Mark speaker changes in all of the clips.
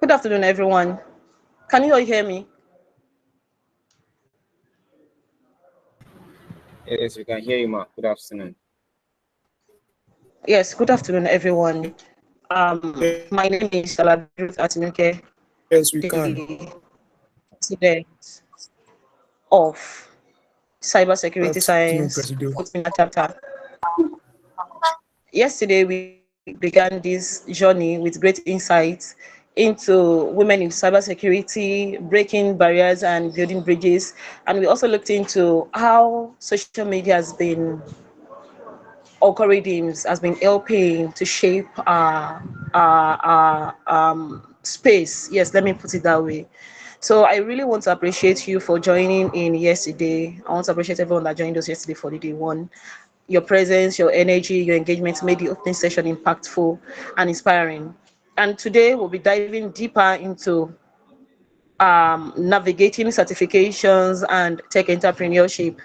Speaker 1: Good afternoon, everyone. Can you all hear me?
Speaker 2: Yes, we can hear you, Ma. Good afternoon.
Speaker 1: Yes, good afternoon, everyone. My name is Salabirut Atinuke,
Speaker 3: Yes, we can.
Speaker 1: the president of Cybersecurity
Speaker 3: Afternoon,
Speaker 1: Science
Speaker 3: President.
Speaker 1: FUTMINNA chapter. Yesterday, we began this journey with great insights into women in cybersecurity, breaking barriers and building bridges. And we also looked into how social media has been algorithms has been helping to shape our space. Yes, let me put it that way. So I really want to appreciate you for joining in yesterday. I want to appreciate everyone that joined us yesterday for the day one. Your presence, your energy, your engagement made the opening session impactful and inspiring. And today we'll be diving deeper into navigating certifications and tech entrepreneurship.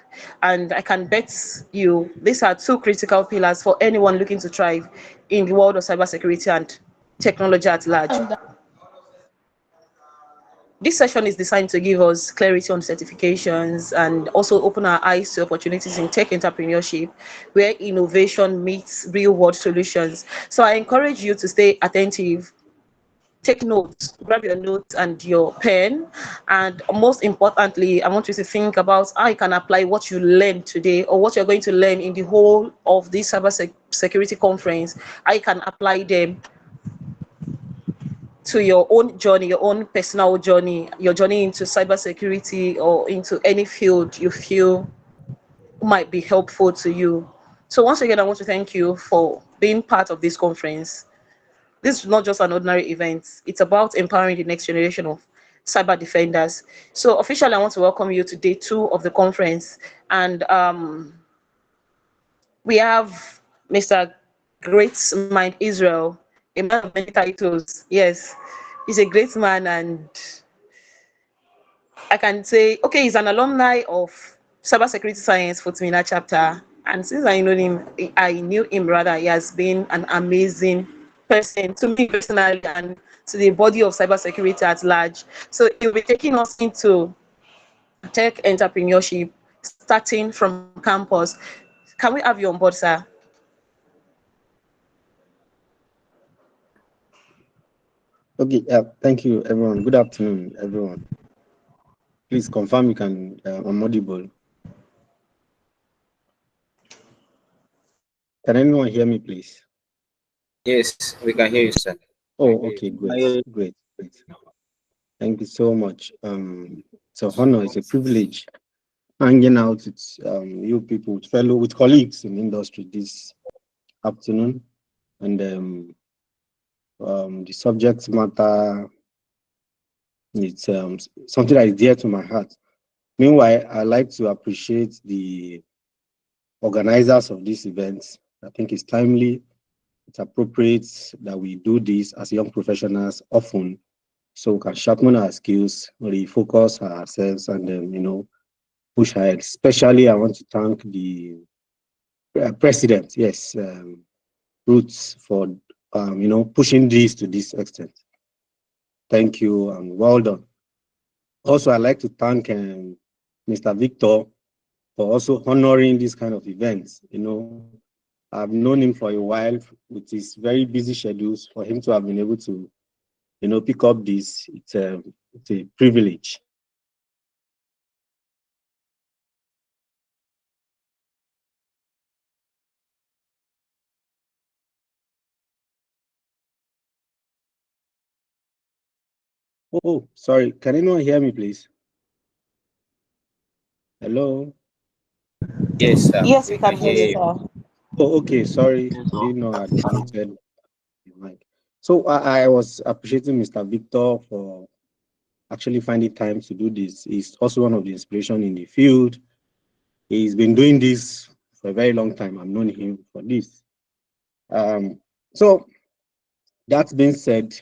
Speaker 1: And I can bet you these are two critical pillars for anyone looking to thrive in the world of cybersecurity and technology at large. This session is designed to give us clarity on certifications and also open our eyes to opportunities in tech entrepreneurship where innovation meets real world solutions. So I encourage you to stay attentive, take notes, grab your notes and your pen. And most importantly, I want you to think about how you can apply what you learned today or what you're going to learn in the whole of this cyber security conference, how you can apply them to your own journey, your own personal journey, your journey into cybersecurity or into any field you feel might be helpful to you. So once again, I want to thank you for being part of this conference. This is not just an ordinary event. It's about empowering the next generation of cyber defenders. So officially, I want to welcome you to day 2 of the conference. And we have Mr. Great Mind Israel, a man of many titles. Yes, he's a great man, and I can say, okay, he's an alumni of Cybersecurity Science FUT Minna chapter. And since I knew him rather, he has been an amazing person to me personally and to the body of cybersecurity at large. So he'll be taking us into tech entrepreneurship, starting from campus. Can we have you on board, sir?
Speaker 4: Okay, thank you, everyone. Good afternoon, everyone. Please confirm you can, I'm audible. Can anyone hear me, please?
Speaker 2: Yes, we can hear you, sir.
Speaker 4: Oh, okay, great. Thank you so much. It's an honor, it's a privilege hanging out with you people, with colleagues in industry this afternoon. And the subject matter, it's something that is dear to my heart. Meanwhile, I like to appreciate the organizers of this event. I think it's timely, it's appropriate that we do this as young professionals often, so we can sharpen our skills, refocus ourselves, and push ahead. Especially, I want to thank the president, yes, Roots, for pushing this to this extent. Thank you and well done. Also, I'd like to thank Mr. Victor for also honoring this kind of events. I've known him for a while with his very busy schedules. For him to have been able to, pick up this, it's a privilege. Oh, sorry. Can anyone hear me, please? Hello?
Speaker 2: Yes, sir.
Speaker 1: Yes, we
Speaker 2: We
Speaker 1: can
Speaker 2: can
Speaker 1: hear
Speaker 2: hear
Speaker 1: you,
Speaker 2: you.
Speaker 1: sir.
Speaker 4: Oh, okay. Sorry. I didn't know I'd muted the mic. So I was appreciating Mr. Victor for actually finding time to do this. He's also one of the inspiration in the field. He's been doing this for a very long time. I've known him for this. So that being said,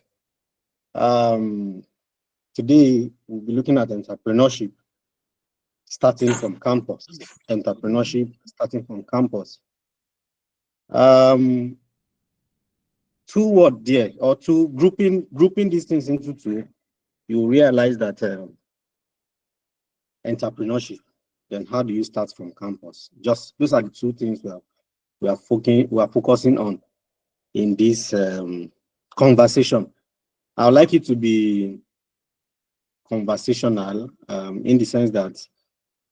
Speaker 4: um, today we'll be looking at entrepreneurship starting from campus. Entrepreneurship starting from campus. Um, two word there, or two grouping these things into two, you realize that entrepreneurship. Then how do you start from campus? Just those are the two things we are focusing on in this conversation. I would like it to be conversational in the sense that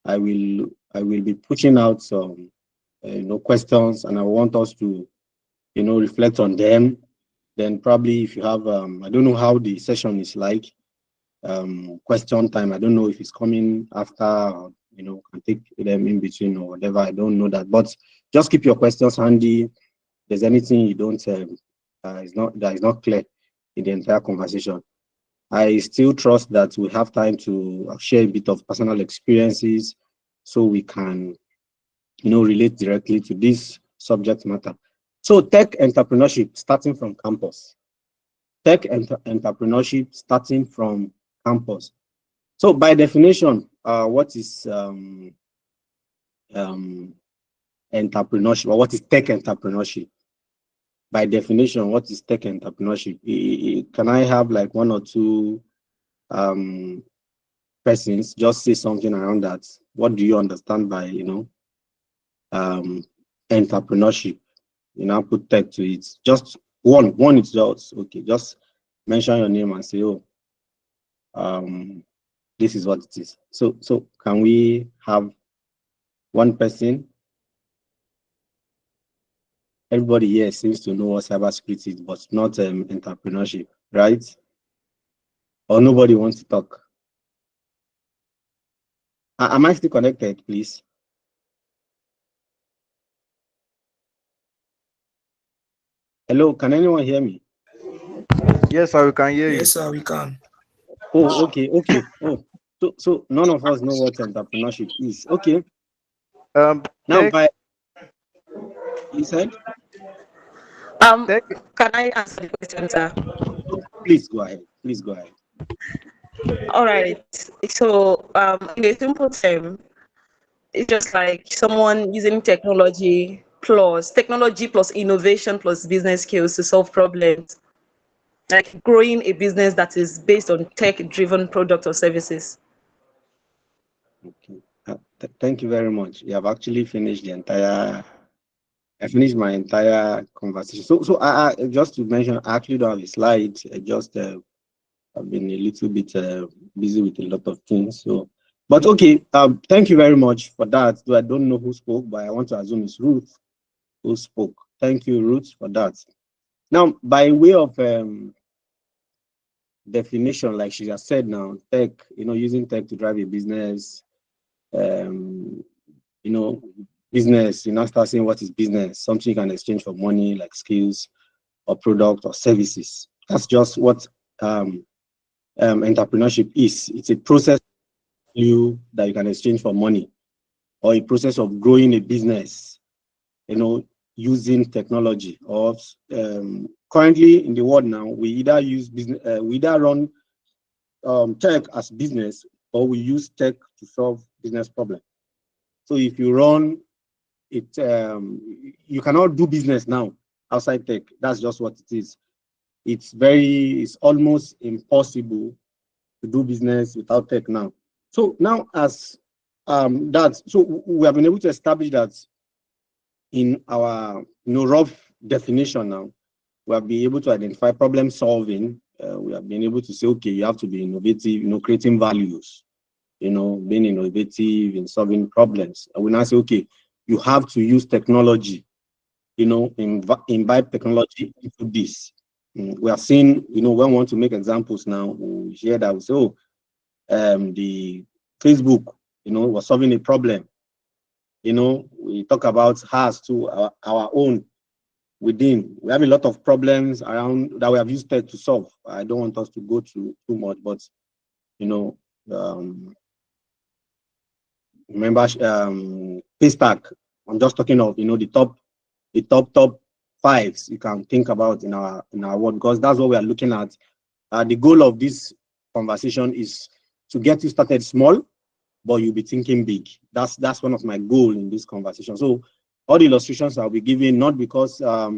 Speaker 4: I will be pushing out some questions, and I want us to reflect on them. Then probably if you have I don't know how the session is like, question time. I don't know if it's coming after, or, can take them in between or whatever. I don't know that, but just keep your questions handy. If there's anything you don't is not clear in the entire conversation, I still trust that we have time to share a bit of personal experiences so we can, relate directly to this subject matter. So tech entrepreneurship starting from campus. Entrepreneurship starting from campus. So by definition, what is um, entrepreneurship, or what is tech entrepreneurship? By definition, what is tech entrepreneurship? Can I have like one or two um, persons just say something around that? What do you understand by um, entrepreneurship? Put tech to it. Just one is just okay. Just mention your name and say, oh, um, this is what it is. So can we have one person? Everybody here seems to know what cybersecurity is, but not entrepreneurship, right? Or nobody wants to talk. Am I still connected, please? Hello, can anyone hear me?
Speaker 3: Yes, sir, we can hear you.
Speaker 5: Yes, sir, we can.
Speaker 4: Oh, okay. Oh, so none of us know what entrepreneurship is. Okay. Now,
Speaker 3: Tech,
Speaker 4: by you said,
Speaker 3: tech,
Speaker 1: Can I answer the question, sir?
Speaker 4: please go ahead. Please go ahead.
Speaker 1: All right. So, in a simple term, it's just like someone using technology plus innovation plus business skills to solve problems, like growing a business that is based on tech-driven products or services.
Speaker 4: Okay. Thank you very much. You have actually finished the entire. I finished my entire conversation. So I just to mention, I actually don't have a slide. I just I've been a little bit busy with a lot of things. So, but okay. Thank you very much for that. Though I don't know who spoke, but I want to assume it's Ruth who spoke. Thank you, Ruth, for that. Now, by way of definition, like she has said now, tech, using tech to drive a business, um, you know, business, start saying what is business, something you can exchange for money, like skills or product or services. That's just what entrepreneurship is. It's a process that you can exchange for money, or a process of growing a business, using technology. Or currently in the world now, we either use business, we either run tech as business, or we use tech to solve business problems. So if you run it, you cannot do business now outside tech. That's just what it is. It's almost impossible to do business without tech now. So now as so we have been able to establish that in our rough definition now, we have been able to identify problem solving. We have been able to say, okay, you have to be innovative, creating values, being innovative in solving problems. And we now say, okay, you have to use technology, imbibe technology into this. We are seeing, when we want to make examples now, we hear that we say, oh, the Facebook, was solving a problem. We talk about us to our own within. We have a lot of problems around that we have used tech to solve. I don't want us to go through too much, but remember Paystack. I'm just talking of the top fives you can think about in our world, because that's what we are looking at. The goal of this conversation is to get you started small, but you'll be thinking big. That's one of my goals in this conversation. So all the illustrations I'll be giving, not because I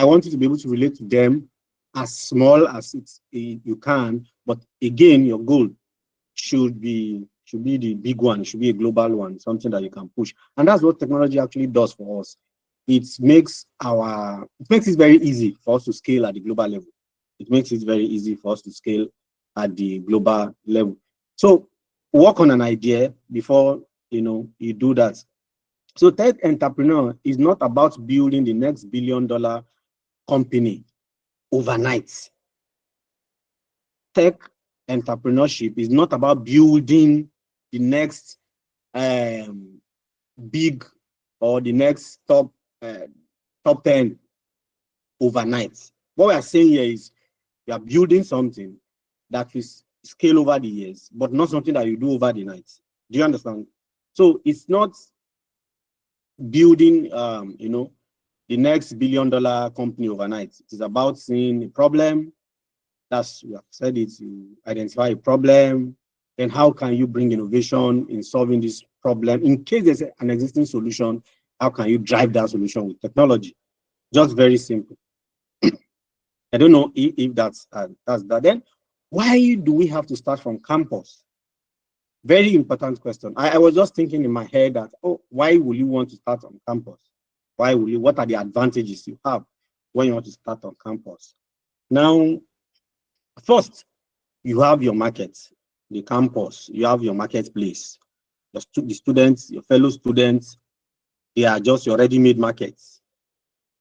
Speaker 4: want you to be able to relate to them as small as you can, but again, your goal should be the big one. It should be a global one, something that you can push. And that's what technology actually does for us. It makes it very easy for us to scale at the global level. It makes it very easy for us to scale at the global level. So work on an idea before you do that. So tech entrepreneur is not about building the next billion-dollar company overnight. Tech entrepreneurship is not about building the next big or the next top 10 overnight. What we are saying here is you are building something that will scale over the years, but not something that you do over the night. Do you understand? So it's not building the next billion-dollar company overnight. It is about seeing a problem. We have said it, you identify a problem, then how can you bring innovation in solving this problem? In case there's an existing solution, how can you drive that solution with technology? Just very simple. I don't know if that's that. Then why do we have to start from campus? Very important question. I was just thinking in my head that, why will you want to start on campus? What are the advantages you have when you want to start on campus? Now, first, you have your market, the campus, you have your marketplace. The students, your fellow students, they are just your ready-made markets.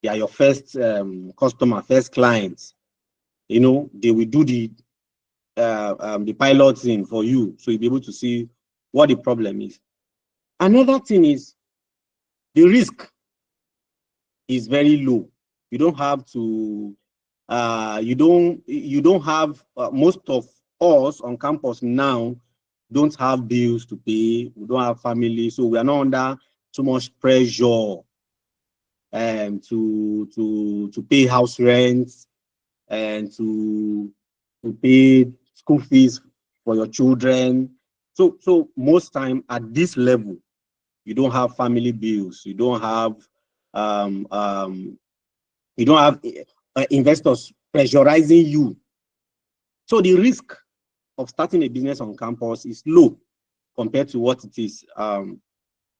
Speaker 4: They are your first customer, first clients. They will do the piloting for you, so you'll be able to see what the problem is. Another thing is the risk is very low. You don't have to you don't have most of us on campus now don't have bills to pay. We don't have family, so we are not under too much pressure to pay house rent and to pay school fees for your children. So most time at this level, you don't have family bills. You don't have investors pressurizing you. So the risk of starting a business on campus is low compared to what it is.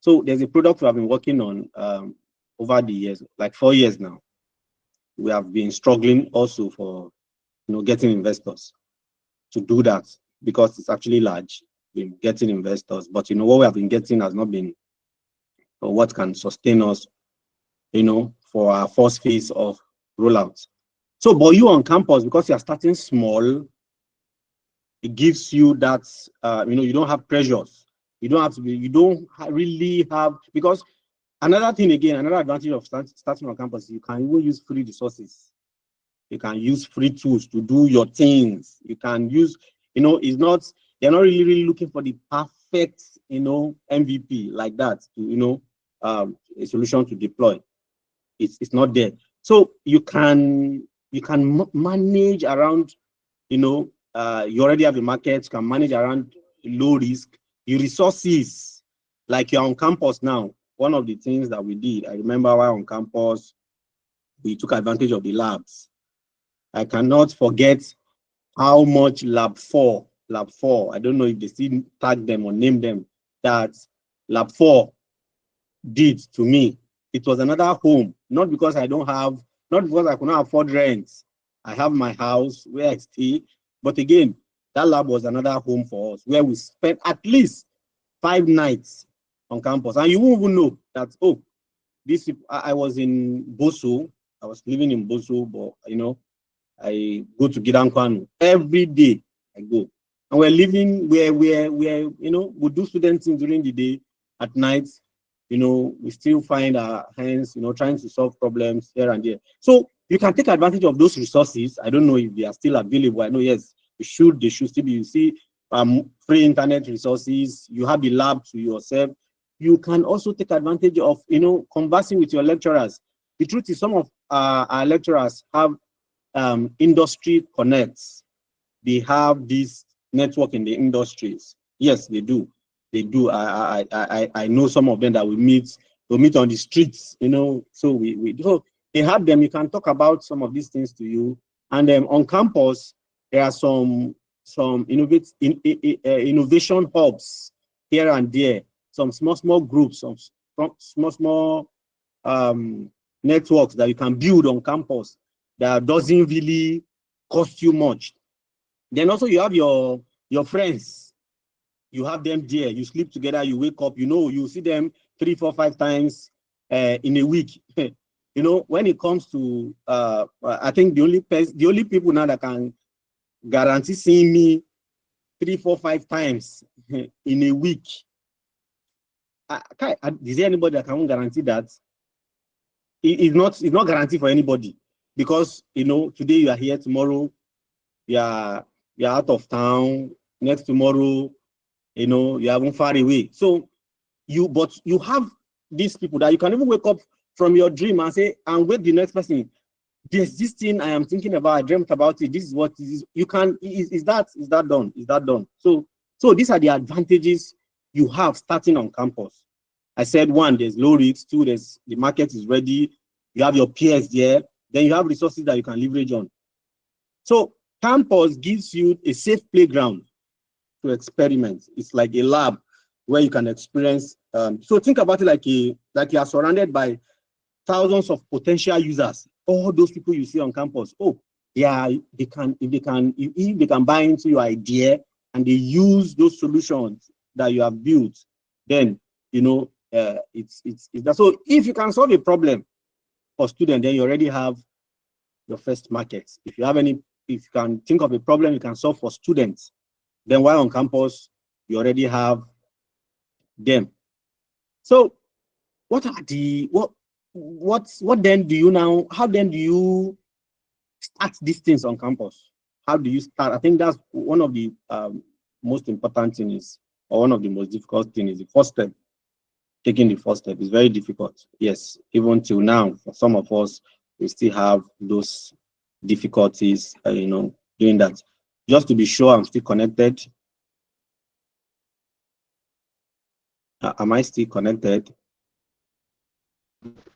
Speaker 4: So there's a product we have been working on over the years, like 4 years now. We have been struggling also for getting investors to do that, because it's actually large. We're getting investors, but what we have been getting has not been what can sustain us, for our first phase of rollout. So, but you on campus, because you are starting small, it gives you that, you don't have pressures. You don't really have, because another thing again, another advantage of starting on campus, you can even use free resources. You can use free tools to do your things. You can use, they're not really looking for the perfect, MVP like that, a solution to deploy. It's not there. So you can manage around, you already have a market, you can manage around low risk. The resources, like you're on campus now, one of the things that we did, I remember while on campus, we took advantage of the labs. I cannot forget how much lab 4, I don't know if they still tag them or name them, that lab 4 did to me. It was another home, not because I could not afford rent. I have my house where I stay, but again, that lab was another home for us, where we spent at least 5 nights on campus. And you won't even know that, I was in Boso, I was living in Boso, but you know, I go to Gidankwanu every day. I go, and we're living where you know, we do student things during the day. At night, you know, we still find our hands, you know, trying to solve problems here and there. So you can take advantage of those resources. I don't know if they are still available. I know, yes, they should still be. You see, free internet resources. You have the lab to yourself. You can also take advantage of, you know, conversing with your lecturers. The truth is, some of our lecturers have industry connects. They have this network in the industries. Yes, they do. They do. I know some of them that we meet on the streets, you know. So so they have them. You can talk about some of these things to you. And then on campus, there are some innovation hubs here and there. Some small groups, some small networks that you can build on campus that doesn't really cost you much. Then also you have your friends. You have them there. You sleep together. You wake up. You know, you see them 3, 4, 5 times in a week. You know, when it comes to I think the only people now that can guarantee seeing me 3, 4, 5 times in a week. Is there anybody that can guarantee that? It's not guaranteed for anybody, because you know, today you are here, tomorrow you're out of town, next tomorrow, you know, you're even far away. So but you have these people that you can even wake up from your dream and say, and wake the next person. There's this thing I am thinking about, I dreamt about it. This is what is. You can, is that done? Is that done? So these are the advantages you have starting on campus. I said, 1, there's low risk. 2, the market is ready. You have your peers there. Then you have resources that you can leverage on. So campus gives you a safe playground to experiment. It's like a lab where you can experience. So think about it like you are surrounded by thousands of potential users. All those people you see on campus. Oh, yeah, if they can buy into your idea and they use those solutions that you have built, then you know it's that. So if you can solve a problem for students, then you already have your first market. If you can think of a problem you can solve for students, then while on campus, you already have them. So what then do you now, how then do you start these things on campus? How do you start? I think that's one of the most important things, or one of the most difficult things, is the first step. Taking the first step is very difficult. Yes, even till now, for some of us, we still have those difficulties, you know, doing that. Just to be sure I'm still connected. Am I still connected?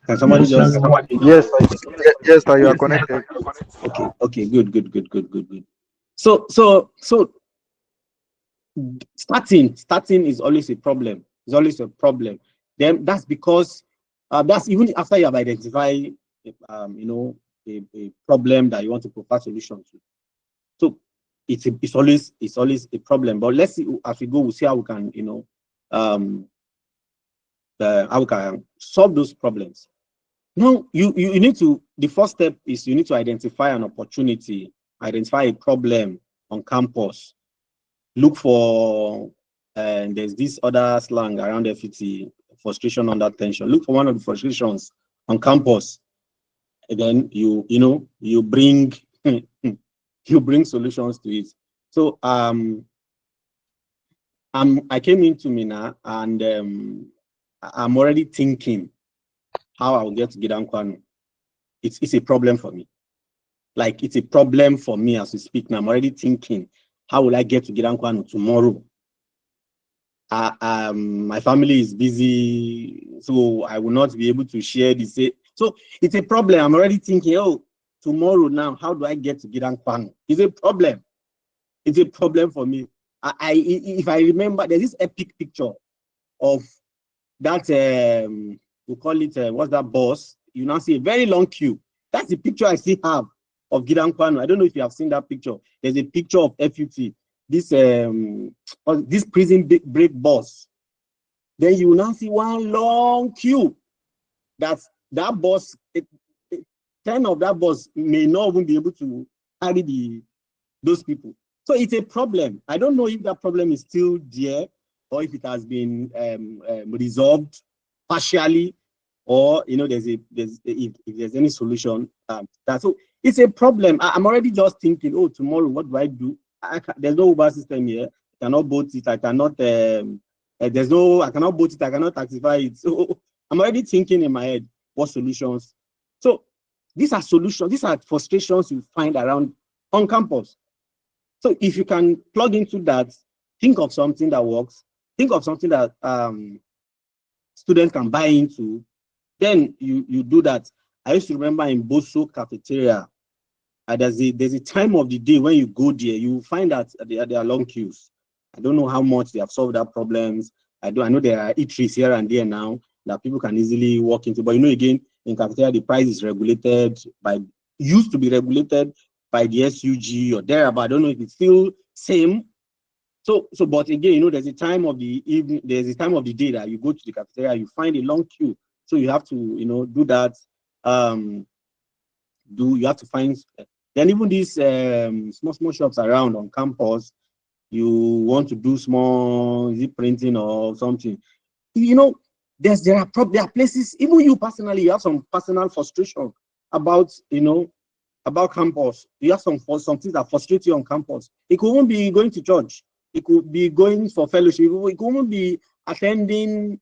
Speaker 4: Can somebody just?
Speaker 3: Yes, sir, you are connected.
Speaker 4: Okay, good. So starting is always a problem. It's always a problem. Then that's because that's even after you have identified you know, a problem that you want to provide solution to. So it's always a problem. But let's see, as we go, we'll see how we can, you know, how we can solve those problems. Now you need to, the first step is you need to identify an opportunity, identify a problem on campus. Look for, and there's this other slang around FUT, frustration under tension. Look for one of the frustrations on campus, and then you bring you bring solutions to it. So I came into Minna, and I'm already thinking how I'll get to Gidankwanu. It's a problem for me. Like, it's a problem for me as we speak now. I'm already thinking, how will I get to Gidankwanu tomorrow? My family is busy, so I will not be able to share this. So it's a problem. I'm already thinking, oh, tomorrow now, how do I get to Gidankwanu? It's a problem. It's a problem for me. If I remember, there's this epic picture of that, we call it, what's that bus? You now see a very long queue. That's the picture I still have of Gidankwanu. I don't know if you have seen that picture. There's a picture of FUT, this prison break bus. Then you will now see one long queue. That bus, 10 of that bus may not even be able to carry those people. So it's a problem. I don't know if that problem is still there or if it has been resolved partially, or if there's any solution. So it's a problem. I'm already just thinking, oh, tomorrow what do I do? There's no Uber system here. I cannot boat it. I cannot. I cannot boat it. I cannot taxify it. So I'm already thinking in my head what solutions. So these are solutions. These are frustrations you find around on campus. So if you can plug into that, think of something that works. Think of something that students can buy into. Then you do that. I used to remember in Boso cafeteria, there's a time of the day when you go there, you find that there are long queues. I don't know how much they have solved that problems. I know there are eateries here and there now that people can easily walk into. But again, in cafeteria, the price is regulated used to be regulated by the SUG or there, but I don't know if it's still same. So, but again, there's a time of the evening, there's a time of the day that you go to the cafeteria, you find a long queue. So you have to, do that. You have to find. Then even these small shops around on campus, you want to do small, is it printing or something? There are places. Even you personally, you have some personal frustration about about campus. You have some things that frustrate you on campus. It could even be going to church. It could be going for fellowship. It could even be attending.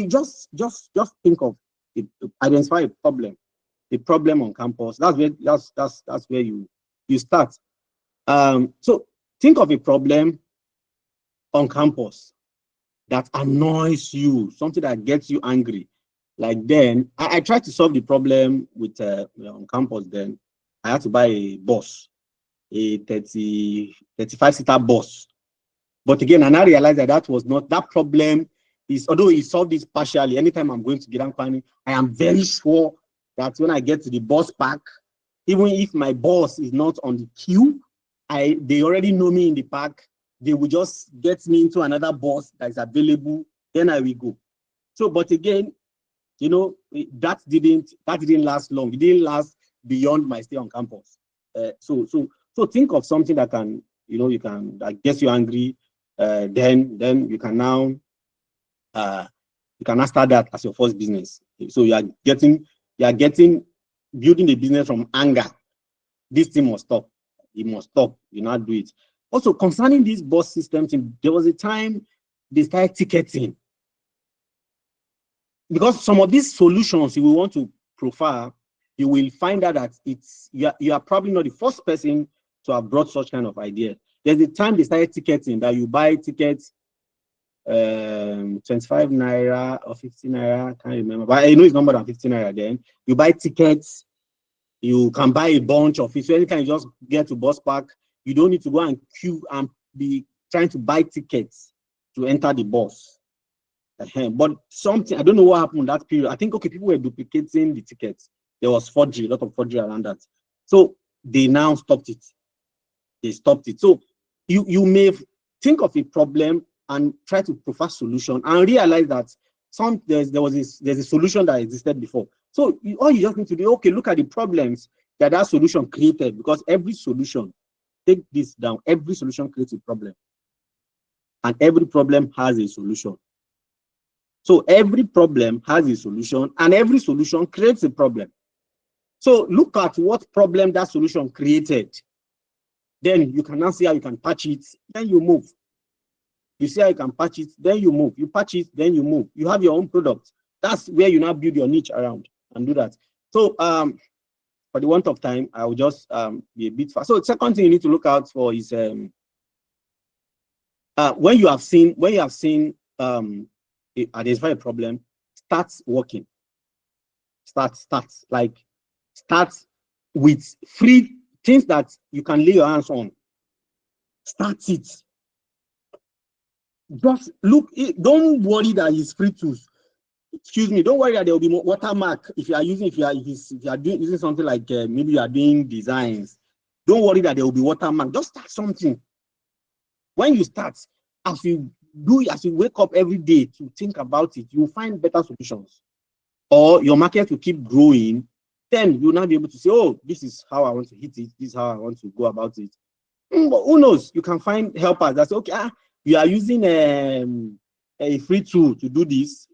Speaker 4: Just think of it, identify a problem on campus. That's where you start. So think of a problem on campus that annoys you, something that gets you angry. Like then, I tried to solve the problem with on campus. Then I had to buy a bus, a 35-seater bus. But again, and I realized that was not that problem. Although he solved this partially. Anytime I'm going to Gidan, I am very sure that when I get to the bus park, even if my boss is not on the queue, they already know me in the park. They will just get me into another bus that is available. Then I will go. So, but again, that didn't last long. It didn't last beyond my stay on campus. So think of something that can, that gets you angry. Then you can now start that as your first business. So you are getting building a business from anger. This thing must stop. It must stop. You not do it. Also, concerning these bus systems, there was a time they started ticketing. Because some of these solutions you will want to profile, you will find out that you are probably not the first person to have brought such kind of idea. There's a time they started ticketing that you buy tickets 25 naira or 50 naira, I can't remember, but I know it's not more than 50 naira. Then you buy tickets, you can buy a bunch of it. So anytime you just get to bus park, you don't need to go and queue and be trying to buy tickets to enter the bus. But something, I don't know what happened in that period. I think people were duplicating the tickets. There was forgery, a lot of forgery around that. So they now stopped it. They stopped it. So you may think of a problem and try to provide solution and realize that there's a solution that existed before. So all you just need to do, okay, look at the problems that solution created, because every solution, take this down, every solution creates a problem. And every problem has a solution. So every problem has a solution, and every solution creates a problem. So look at what problem that solution created. Then you can now see how you can patch it, then you move. You see how you can patch it, then you move. You patch it, then you move. You have your own product. That's where you now build your niche around and do that. So for the want of time, I will just be a bit fast. So the second thing you need to look out for is when you have seen identify a problem, start working. Start with free things that you can lay your hands on. Start it. Just look, don't worry that it's free tools. Excuse me, don't worry that there will be more watermark if you are using using something like maybe you are doing designs. Don't worry that there will be watermark. Just start something. When you start, as you wake up every day to think about it, you will find better solutions. Or your market will keep growing, then you'll not be able to say, oh, this is how I want to hit it, this is how I want to go about it. But who knows? You can find helpers that say, okay, you are using a free tool to do this.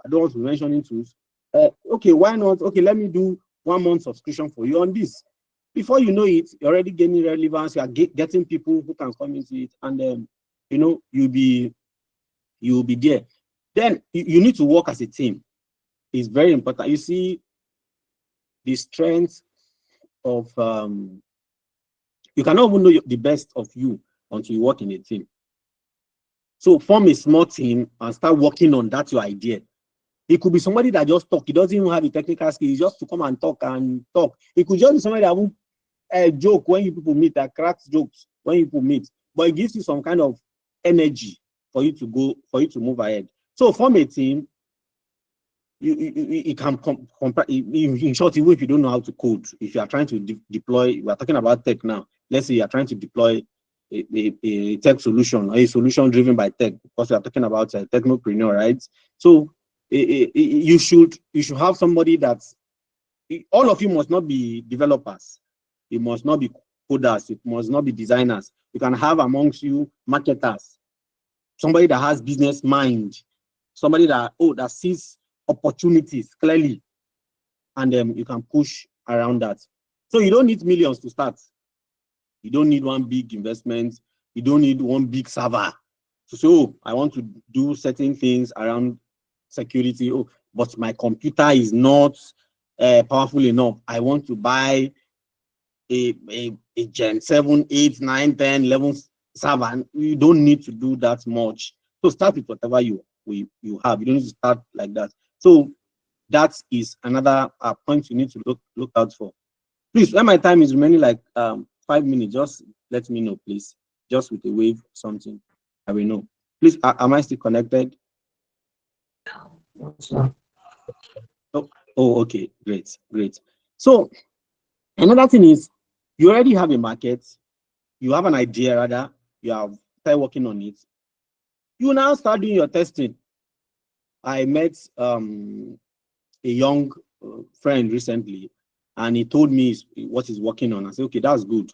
Speaker 4: I don't want to mention any tools. Okay, why not? Okay, let me do 1 month subscription for you on this. Before you know it, you're already gaining relevance. You are getting people who can come into it, and you know, you'll be there. Then you need to work as a team. It's very important. You see the strength of you cannot even know the best of you until you work in a team. So form a small team and start working on that your idea. It could be somebody that just talk. He doesn't even have the technical skills, just to come and talk and talk. It could just be somebody that won't joke when you people meet, that cracks jokes when you people meet, but it gives you some kind of energy for you to go, for you to move ahead. So form a team. You can in short, even if you don't know how to code, if you are trying to deploy, we are talking about tech now. Let's say you are trying to deploy a tech solution, or a solution driven by tech, because we are talking about a technopreneur, right? So you should have somebody that, all of you must not be developers, you must not be coders, it must not be designers. You can have amongst you marketers, somebody that has business mind, somebody that that sees opportunities clearly, and you can push around that. So you don't need millions to start. You don't need one big investment. You don't need one big server to say, oh, I want to do certain things around security. Oh, but my computer is not powerful enough. I want to buy a Gen 7, 8, 9, 10, 11 server. You don't need to do that much. So start with whatever you have. You don't need to start like that. So that is another point you need to look out for. Please, when my time is remaining like 5 minutes, just let me know, please. Just with a wave, something, I will know. Please, am I still connected? Oh, okay, great. So another thing is, you already have a market, you have an idea, rather, you have started working on it. You now start doing your testing. I met a young friend recently, and he told me what he's working on. I said, okay, that's good.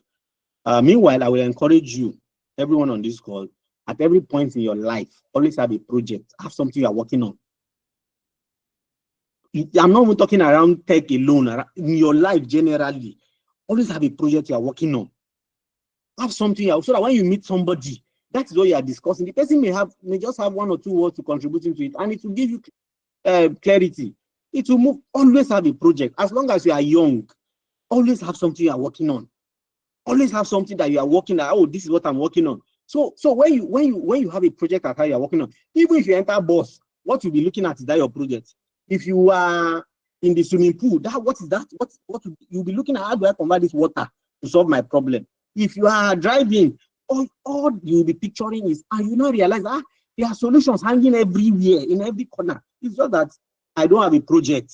Speaker 4: Meanwhile, I will encourage you, everyone on this call, at every point in your life, always have a project, have something you are working on. I'm not even talking around tech alone. In your life generally, always have a project you are working on. Have something else, so that when you meet somebody, that is what you are discussing. The person may just have 1 or 2 words to contribute into it, and it will give you clarity. It will move. Always have a project. As long as you are young, always have something you are working on. Always have something that you are working on. Oh, this is what I'm working on. So when you have a project that you are working on, even if you enter boss, what you'll be looking at is that your project. If you are in the swimming pool, what is that? What you'll be looking at? How do I convert this water to solve my problem? If you are driving, all you'll be picturing is, and you not realize there are solutions hanging everywhere in every corner. It's just that I don't have a project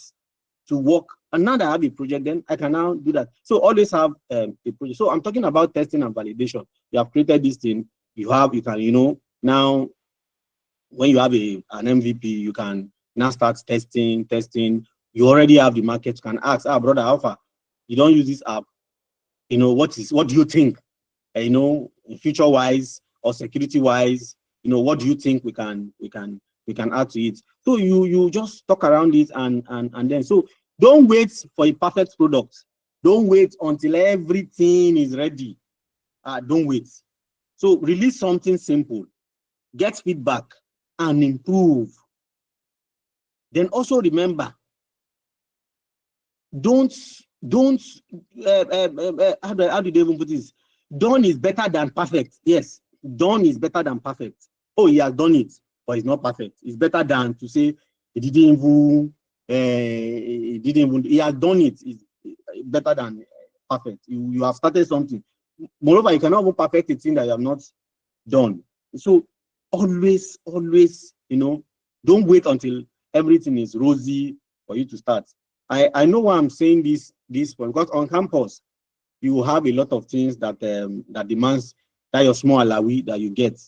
Speaker 4: to work, and now that I have a project, then I can now do that. So always have a project. So I'm talking about testing and validation. You have created this thing, you can, now when you have an MVP, you can now start testing. You already have the market. You can ask, brother, Alpha, you don't use this app, what do you think, future wise or security wise, what do you think we can add to it? So you just talk around it, and then, so don't wait for a perfect product. Don't wait until everything is ready. Don't wait. So release something simple, get feedback, and improve. Then also remember, don't how do they even put this? Done is better than perfect. Yes, done is better than perfect. Oh, he has done it, but it's not perfect. It's better than to say he didn't even he has done it. It's better than perfect. You have started something. Moreover, you cannot even perfect a thing that you have not done. So always, don't wait until everything is rosy for you to start. I know why I'm saying this because on campus you will have a lot of things that demands that your small alawi that you get.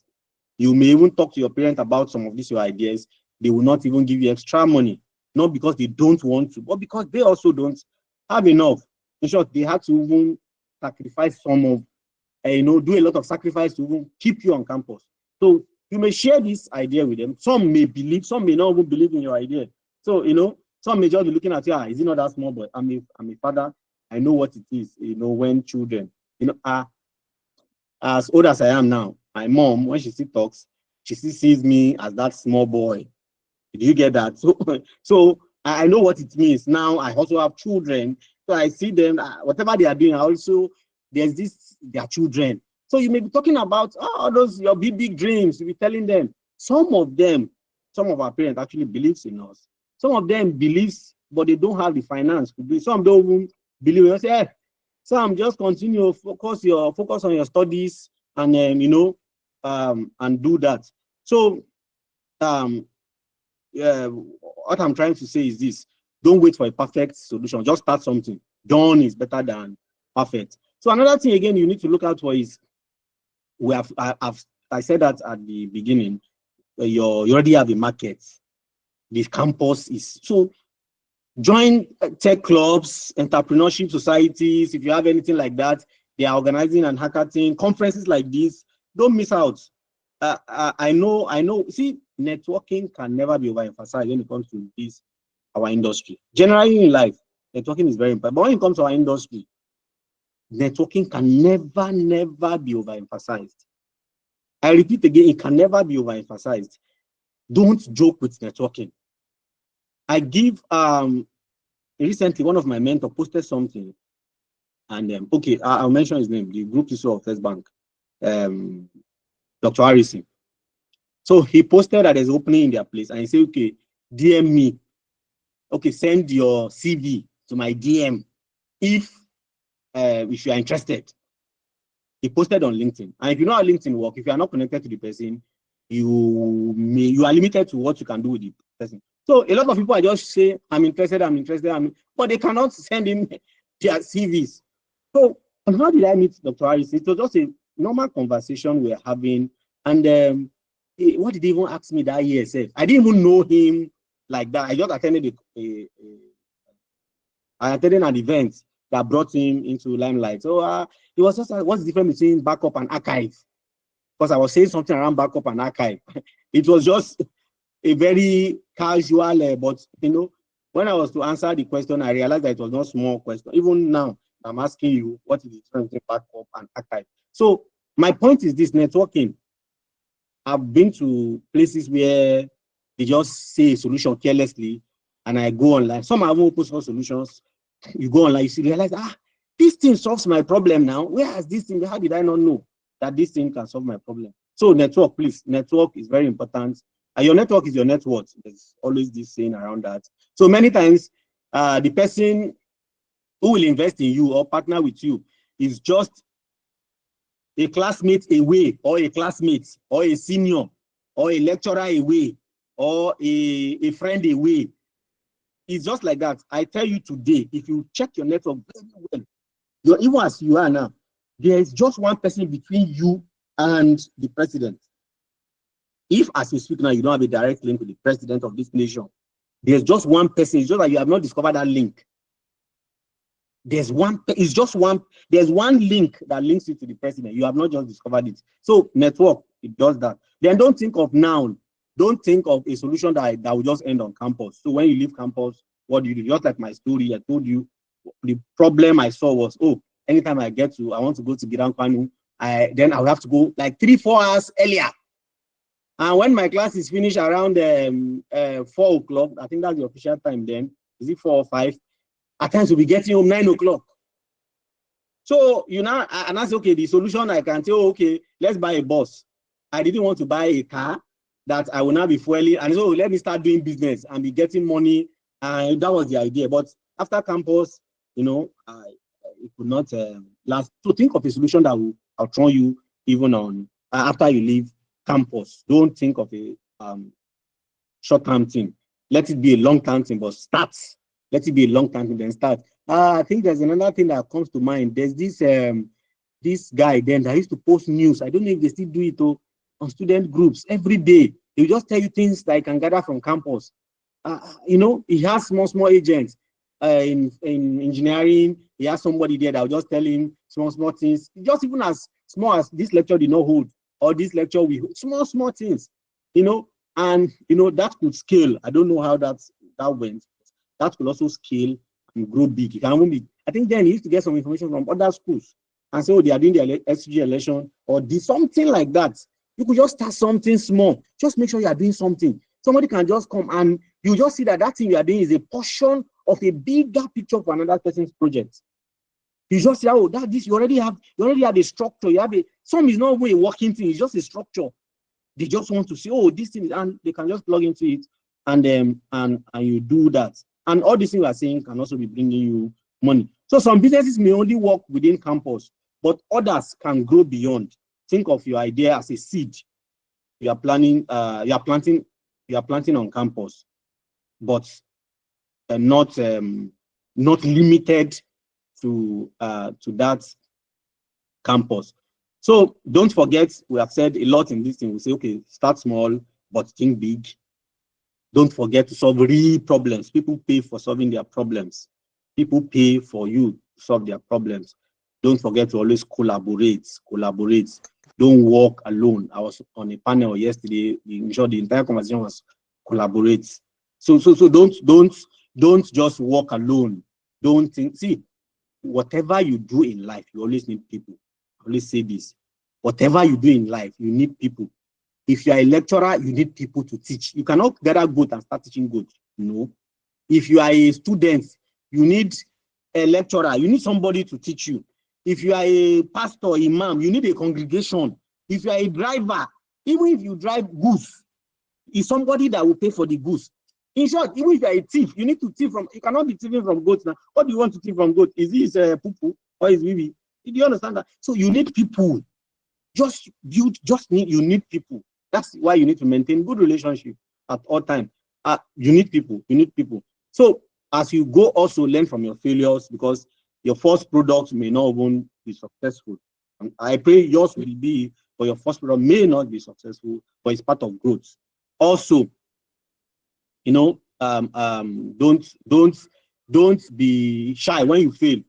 Speaker 4: You may even talk to your parent about some of these your ideas. They will not even give you extra money, not because they don't want to, but because they also don't have enough. In short, they had to even sacrifice some of, do a lot of sacrifice to even keep you on campus. So you may share this idea with them. Some may believe, some may not even believe in your idea. So, some may just be looking at you, is it not that small boy? I'm a father. I know what it is, when children, are as old as I am now. My mom, when she still talks, she still sees me as that small boy. Do you get that? So I know what it means. Now I also have children, so I see them, whatever they are doing, there's their children. So you may be talking about those your big dreams. You be telling them. Some of our parents actually believes in us. Some of them believes, but they don't have the finance to do. Some don't even believe. They say, Sam, just continue, focus on your studies, and and do that. So what I'm trying to say is this: don't wait for a perfect solution. Just start something. Done is better than perfect. So another thing again you need to look out for is I said that at the beginning. You already have a market. The campus is so. Join tech clubs, entrepreneurship societies. If you have anything like that, they are organizing an hackathon, conferences like this. Don't miss out. I know. See, networking can never be overemphasized when it comes to our industry. Generally in life, networking is very important. But when it comes to our industry, networking can never be overemphasized. I repeat again, it can never be overemphasized. Don't joke with networking. I give recently one of my mentors posted something, and okay, I'll mention his name, the group is of First Bank, Dr. Harrison. So he posted that there's opening in their place, and he said, okay, DM me. Okay, send your CV to my DM if you are interested. He posted on LinkedIn. And if you know how LinkedIn works, if you are not connected to the person, you are limited to what you can do with the person. So a lot of people are just say, I'm interested, but they cannot send in their CVs. So, and how did I meet Dr. Harris? It was just a normal conversation we were having. And what did he even ask me that year? I didn't even know him like that. I just attended I attended an event that brought him into limelight. So it was just what's the difference between backup and archive? Because I was saying something around backup and archive. It was just a very casual, but when I was to answer the question, I realized that it was not a small question. Even now, I'm asking you, what is the difference between backup and archive? So my point is this: networking. I've been to places where they just say a solution carelessly, and I go online. Some have open source solutions. You go online, you realize, this thing solves my problem now. Where has this thing? How did I not know that this thing can solve my problem? So network, please. Network is very important. And your network is your net worth. There's always this saying around that. So many times, the person who will invest in you or partner with you is just a classmate away, or a classmate, or a senior, or a lecturer away, or a friend away. It's just like that. I tell you today, if you check your network very well, even as you are now, there is just one person between you and the president. If, as you speak now, you don't have a direct link with the president of this nation, there's just one person. It's just that you have not discovered that link. There's one link that links you to the president. You have not just discovered it. So network, it does that. Then don't think of a solution that will just end on campus. So when you leave campus, what do you do? Just like my story, I told you the problem I saw was, anytime I want to go to Gidan Kwanu, then I will have to go like 3-4 hours earlier. And when my class is finished around 4 o'clock, I think that's the official time then. Is it 4 or 5? At times we'll be getting home 9 o'clock. So and I say, okay, the solution I can say, okay, let's buy a bus. I didn't want to buy a car that I will now be fueling, and so let me start doing business and be getting money. And that was the idea. But after campus, it could not last. So think of a solution that will outrun you even on after you leave campus. Don't think of a short-term thing. Let it be a long-term thing, but start. Let it be a long-term thing, then start. I think there's another thing that comes to mind. There's this guy then that used to post news. I don't know if they still do it on student groups every day. They just tell you things that you can gather from campus. He has small agents. in engineering, he has somebody there that will just tell him small things, just even as small as this lecture did not hold, or this lecture we small things, you know, and you know that could scale. I don't know how that went. That could also scale and grow big. It can even be, I think then he used to get some information from other schools and say, oh, they are doing the SG election or something like that. You could just start something small. Just make sure you are doing something. Somebody can just come and you just see that that thing you are doing is a portion of a bigger picture for another person's project. You just say, oh, this you already have a structure. You have some is not even a working thing, it's just a structure. They just want to say, oh, this thing, and they can just plug into it, and you do that. And all these things we are saying can also be bringing you money. So some businesses may only work within campus, but others can grow beyond. Think of your idea as a seed. You are planting on campus, but not limited to that campus. So don't forget, we have said a lot in this thing. We say, okay, start small, but think big. Don't forget to solve real problems. People pay for solving their problems. People pay for you to solve their problems. Don't forget to always collaborate. Don't work alone. I was on a panel yesterday. In short, the entire conversation was collaborate. So don't just work alone. Don't think. See, whatever you do in life, you always need people. I always say this. Whatever you do in life, you need people. If you are a lecturer, you need people to teach. You cannot gather goat and start teaching goat. No. If you are a student, you need a lecturer. You need somebody to teach you. If you are a pastor, imam, you need a congregation. If you are a driver, even if you drive goose, it's somebody that will pay for the goose. In short, even if you are a thief, you need to thief from. You cannot be thieving from goats now. What do you want to thief from goat? Is this poo-poo or is Vivi? Do you understand that? So you need people. You need people. That's why you need to maintain good relationship at all times. You need people. So as you go, also learn from your failures, because your first product may not even be successful. And I pray yours will be, but your first product may not be successful, but it's part of growth. Also, you know, don't be shy when you fail.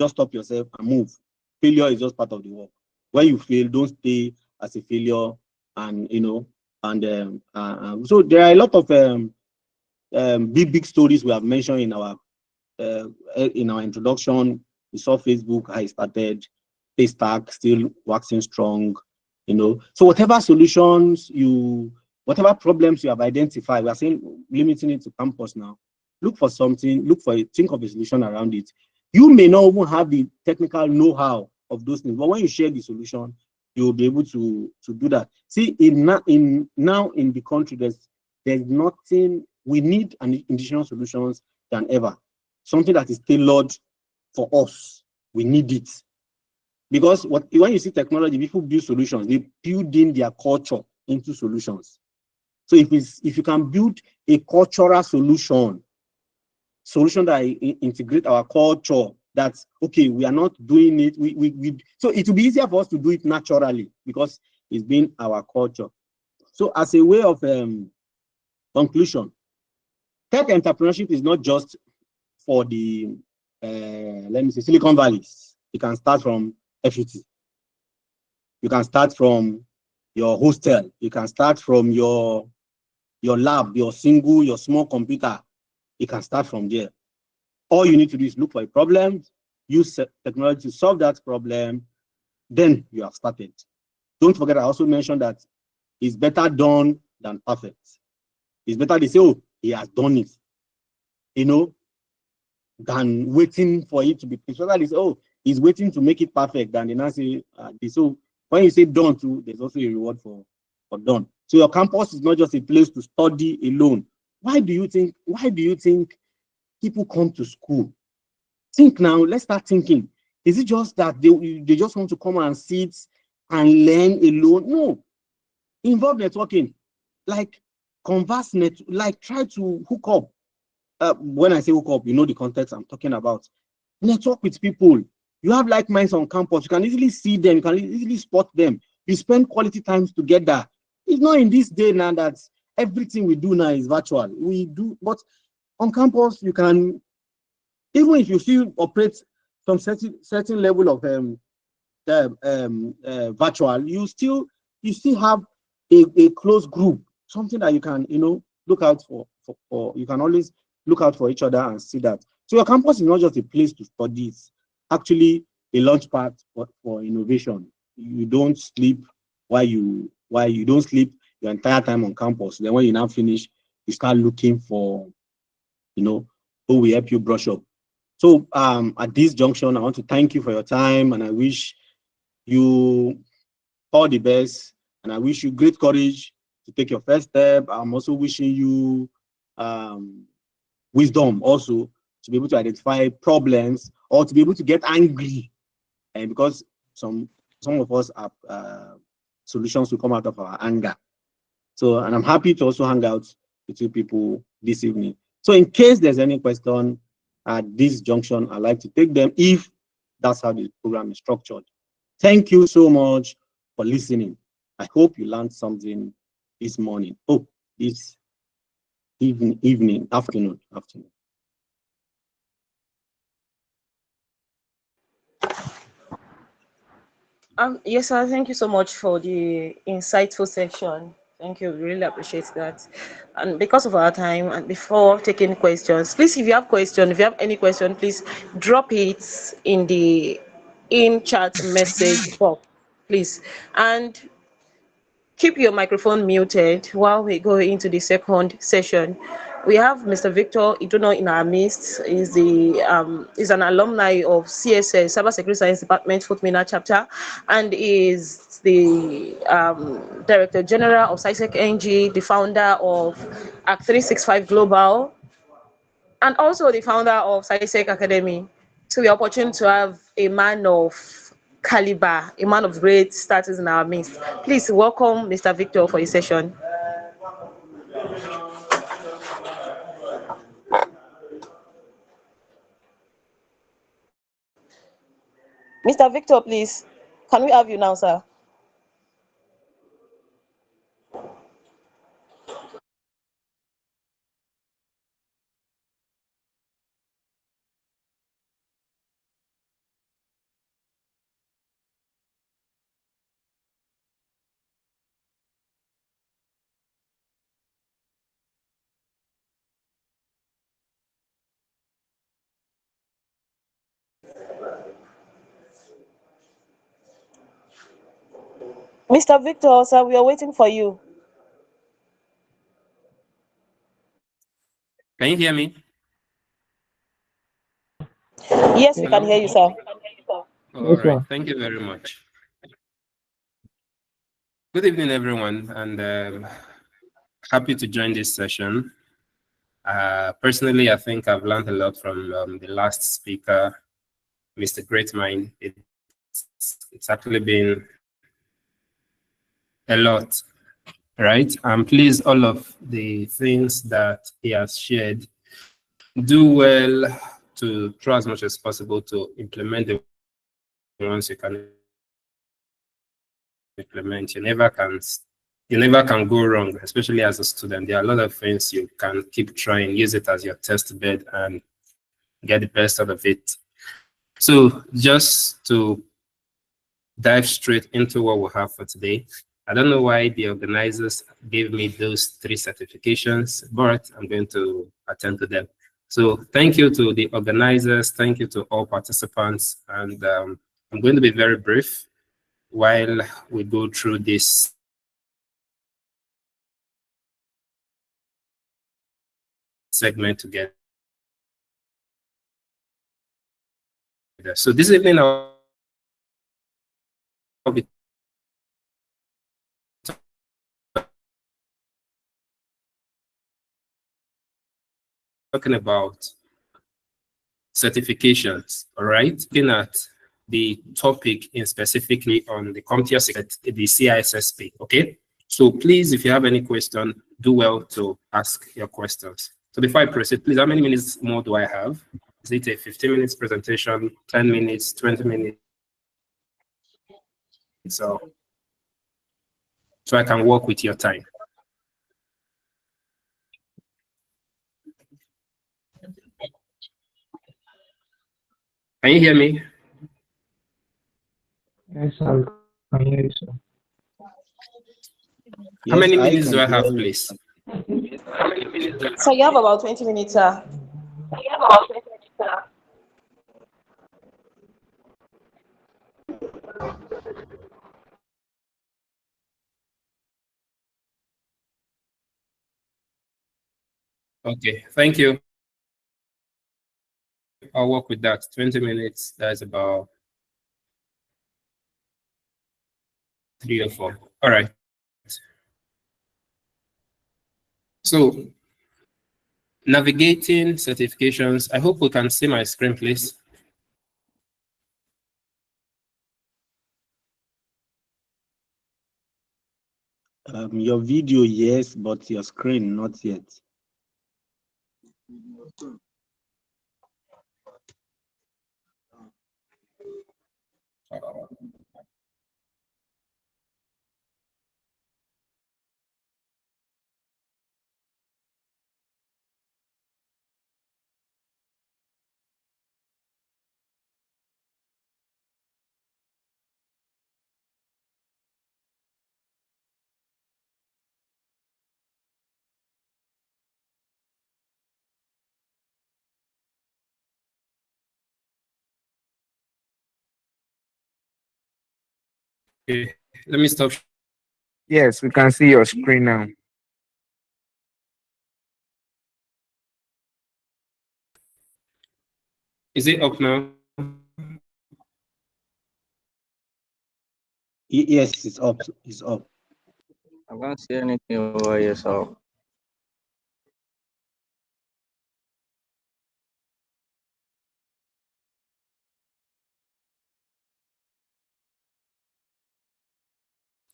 Speaker 4: Just stop yourself and move. Failure is just part of the work. When you fail, don't stay as a failure. And you know, and so there are a lot of big stories we have mentioned in our introduction. We saw Facebook, how it started, Paystack still waxing strong, you know. So whatever solutions whatever problems you have identified, we are saying limiting it to campus now. Look for something, think of a solution around it. You may not even have the technical know-how of those things, but when you share the solution, you will be able to do that. See, now in the country, there's nothing, we need additional solutions than ever. Something that is tailored for us. We need it. Because when you see technology, people build solutions, they build in their culture into solutions. So if you can build a cultural solution that integrate our culture, that's okay, we are not doing it, so it will be easier for us to do it naturally because it's been our culture. So as a way of conclusion, tech entrepreneurship is not just for the let me say Silicon Valley. You can start from FUT. You can start from your hostel. You can start from your lab, your small computer. You can start from there. All you need to do is look for a problem, use technology to solve that problem, then you have started. Don't forget, I also mentioned that it's better done than perfect. It's better they say, oh, he has done it, you know, than waiting for it to be. It's better they say, oh, he's waiting to make it perfect, than they now say, so when you say done too, there's also a reward for done. So your campus is not just a place to study alone. Why do you think people come to school? Think now, let's start thinking. Is it just that they just want to come and sit and learn alone? No. Involve networking. Like converse, like try to hook up. When I say hook up, you know the context I'm talking about. Network with people. You have like minds on campus. You can easily see them. You can easily spot them. You spend quality times together. It's not in this day now that everything we do now is virtual. We do, but on campus, you can even if you still operate some certain level of virtual, you still have a close group, something that you can look out for you can always look out for each other and see that. So your campus is not just a place to study, it's actually a launch pad for innovation. You don't sleep while you don't sleep your entire time on campus. Then when you now finish, you start looking for who will help you brush up. So at this junction, I want to thank you for your time, and I wish you all the best, and I wish you great courage to take your first step. I'm also wishing you wisdom also to be able to identify problems or to be able to get angry, and because some of us have solutions will come out of our anger. So, and I'm happy to also hang out with you people this evening. So in case there's any question at this junction, I'd like to take them if that's how the program is structured. Thank you so much for listening. I hope you learned something this morning. Oh, this afternoon.
Speaker 1: Yes, sir. Thank you so much for the insightful section. Thank you. Really appreciate that. And because of our time, and before taking questions, please, if you have any question, please drop it in the chat message box, please. And keep your microphone muted while we go into the second session. We have Mr. Victor Idono in our midst. Is an alumni of CSS Cybersecurity Science Department FUTMINNA chapter, and is the Director General of CYSEC NG, the founder of Act 365 Global, and also the founder of CYSEC Academy. So we are opportune to have a man of caliber, a man of great status in our midst. Please welcome Mr. Victor for his session. Mr. Victor, please, can we have you now, sir? Mr. Victor, sir, we are waiting for you.
Speaker 2: Can you hear me?
Speaker 1: Yes, we can
Speaker 2: Hello?
Speaker 1: hear you, sir.
Speaker 2: All right. Thank you very much. Good evening, everyone, and happy to join this session. Personally, I think I've learned a lot from the last speaker, Mr. Greatmind. It's actually been a lot, right? I'm pleased all of the things that he has shared. Do well to try as much as possible to implement the ones you can implement. You never can go wrong, especially as a student. There are a lot of things you can keep trying, use it as your test bed and get the best out of it. So just to dive straight into what we have for today. I don't know why the organizers gave me those 3 certifications, but I'm going to attend to them. So thank you to the organizers. Thank you to all participants. And I'm going to be very brief while we go through this segment together. So this evening, I'll be talking about certifications, all right? Looking at the topic in specifically on the CompTIA, the CISSP, okay? So please, if you have any question, do well to ask your questions. So before I proceed, please, how many minutes more do I have? Is it a 15 minutes presentation, 10 minutes, 20 minutes? So I can work with your time. Can you hear me?
Speaker 5: Yes, sir. I can hear you, sir.
Speaker 2: How many
Speaker 4: I
Speaker 2: minutes do I
Speaker 4: can
Speaker 2: have,
Speaker 4: hear you.
Speaker 2: please?
Speaker 1: So you have about 20 minutes, sir.
Speaker 2: Okay, thank you. I'll work with that. 20 minutes, that's about 3 or 4. All right. So, navigating certifications. I hope we can see my screen, please.
Speaker 4: Your video, yes, but your screen, not yet.
Speaker 2: Okay, let me stop.
Speaker 5: Yes, we can see your screen now.
Speaker 2: Is it up now?
Speaker 4: Yes, it's up. It's up.
Speaker 6: I can't see anything over here, so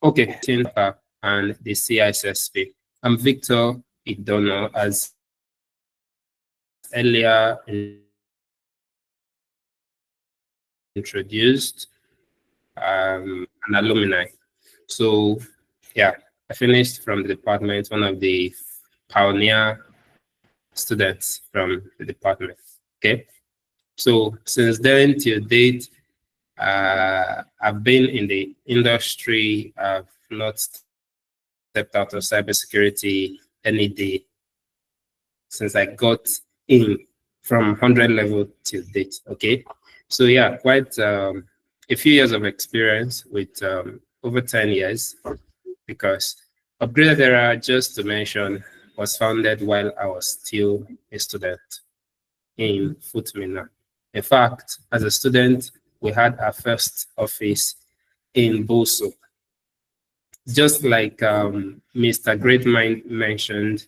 Speaker 2: Okay, and the CISSP. I'm Victor Idono, as earlier introduced, an alumni. So, yeah, I finished from the department, one of the pioneer students from the department. Okay, so since then till date, I've been in the industry. I've not stepped out of cybersecurity any day since I got in from 100 level till date. Okay, so yeah, quite a few years of experience with over 10 years, because Upgraded Era, just to mention, was founded while I was still a student in FUT Minna. In fact, as a student, we had our first office in Boso. Just like Mr. Greatmind mentioned,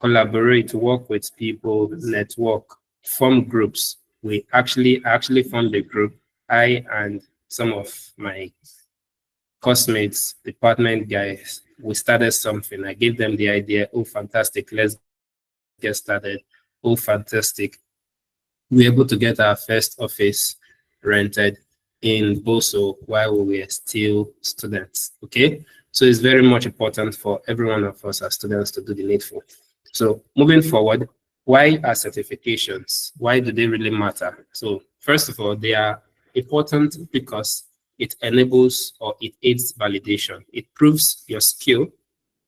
Speaker 2: collaborate, work with people, network, form groups. We actually formed a group, I and some of my classmates, department guys. We started something. I gave them the idea. Oh, fantastic. Let's get started. Oh, fantastic. We were able to get our first office rented in Boso while we were still students. Okay. So it's very much important for every one of us as students to do the needful. So moving forward, why are certifications? Why do they really matter? So first of all, they are important because it enables or it aids validation. It proves your skill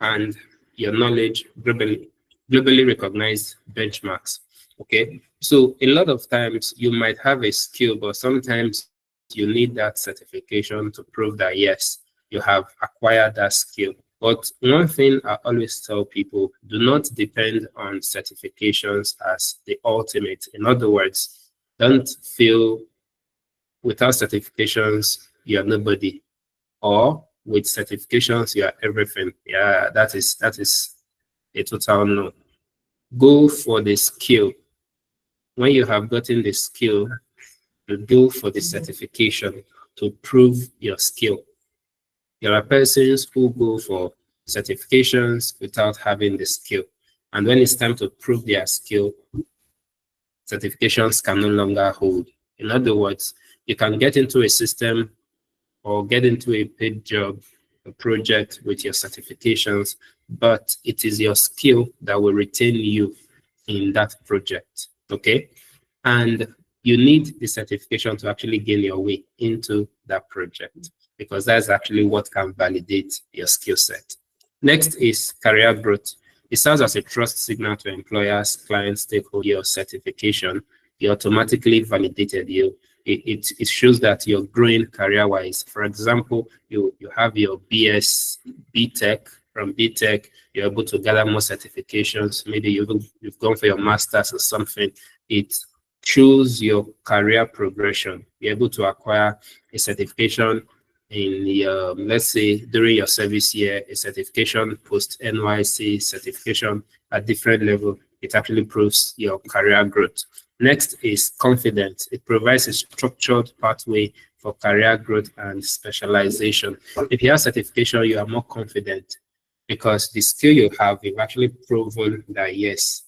Speaker 2: and your knowledge globally recognized benchmarks. Okay, so a lot of times you might have a skill, but sometimes you need that certification to prove that yes, you have acquired that skill. But one thing I always tell people, do not depend on certifications as the ultimate. In other words, don't feel without certifications, you're nobody, or with certifications, you are everything. Yeah, that is a total no. Go for the skill. When you have gotten the skill, you go for the certification to prove your skill. There are persons who go for certifications without having the skill. And when it's time to prove their skill, certifications can no longer hold. In other words, you can get into a system or get into a paid job, a project with your certifications, but it is your skill that will retain you in that project. Okay. And you need the certification to actually gain your way into that project, because that's actually what can validate your skill set. Next is career growth. It serves as a trust signal to employers, clients, stakeholders. Your certification, you automatically validated you. It shows that you're growing career-wise. For example, you have your BTech. From BTech, you're able to gather more certifications. Maybe you've gone for your master's or something. It shows your career progression. You're able to acquire a certification in your, let's say, during your service year, a certification post NYC, certification at different level. It actually proves your career growth. Next is confidence. It provides a structured pathway for career growth and specialization. If you have certification, you are more confident because the skill you have, you've actually proven that yes,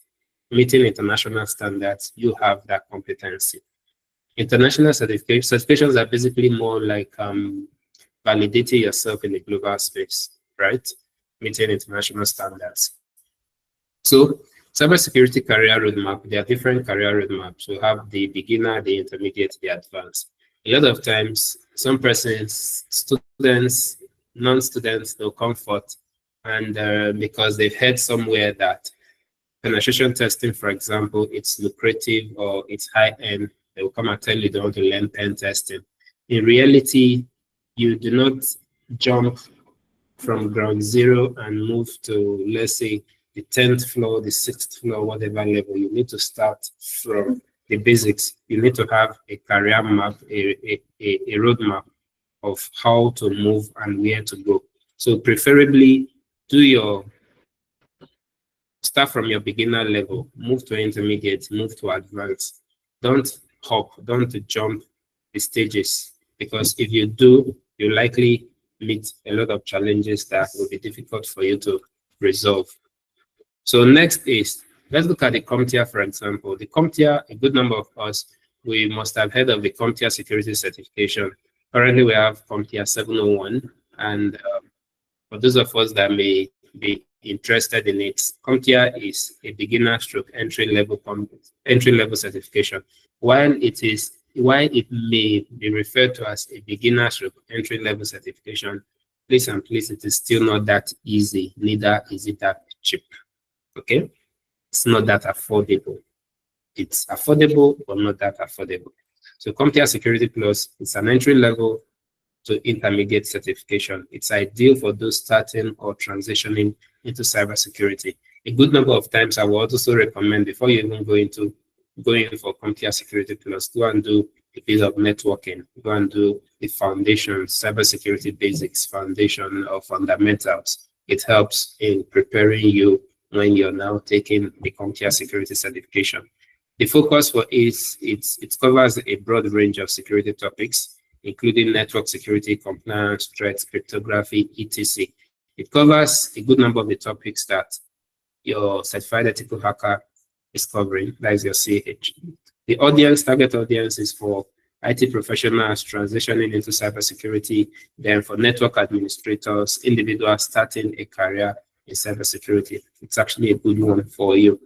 Speaker 2: meeting international standards, you have that competency. International certifications are basically more like validating yourself in the global space, right? Meeting international standards. So, cybersecurity career roadmap, there are different career roadmaps. We have the beginner, the intermediate, the advanced. A lot of times, some persons, students, non-students, they'll come forth and because they've heard somewhere that penetration testing, for example, it's lucrative or it's high-end, they will come and tell you they want to learn pen testing. In reality, you do not jump from ground zero and move to, let's say, the 10th floor, the 6th floor, whatever level. You need to start from the basics. You need to have a career map, a roadmap of how to move and where to go. So preferably start from your beginner level, move to intermediate, move to advanced. Don't hop, don't jump the stages, because if you do, you likely meet a lot of challenges that will be difficult for you to resolve. So next is, let's look at the CompTIA, for example. The CompTIA, a good number of us, we must have heard of the CompTIA security certification. Currently, we have CompTIA 701, and for those of us that may be interested in it, CompTIA is a beginner stroke entry level certification. While it may be referred to as a beginner stroke entry level certification, please and please, it is still not that easy. Neither is it that cheap. Okay, it's not that affordable. It's affordable, but not that affordable. So CompTIA Security Plus is an entry level to intermediate certification. It's ideal for those starting or transitioning into cybersecurity. A good number of times I would also recommend, before you even go in for CompTIA Security Plus, go and do a bit of networking, go and do the foundation, cybersecurity basics, foundation or fundamentals. It helps in preparing you when you're now taking the CompTIA security certification. The focus for it covers a broad range of security topics, including network security, compliance, threats, cryptography, etc. It covers a good number of the topics that your certified ethical hacker is covering, that is your CH. The target audience is for IT professionals transitioning into cybersecurity, then for network administrators, individuals starting a career in cybersecurity. It's actually a good one for you.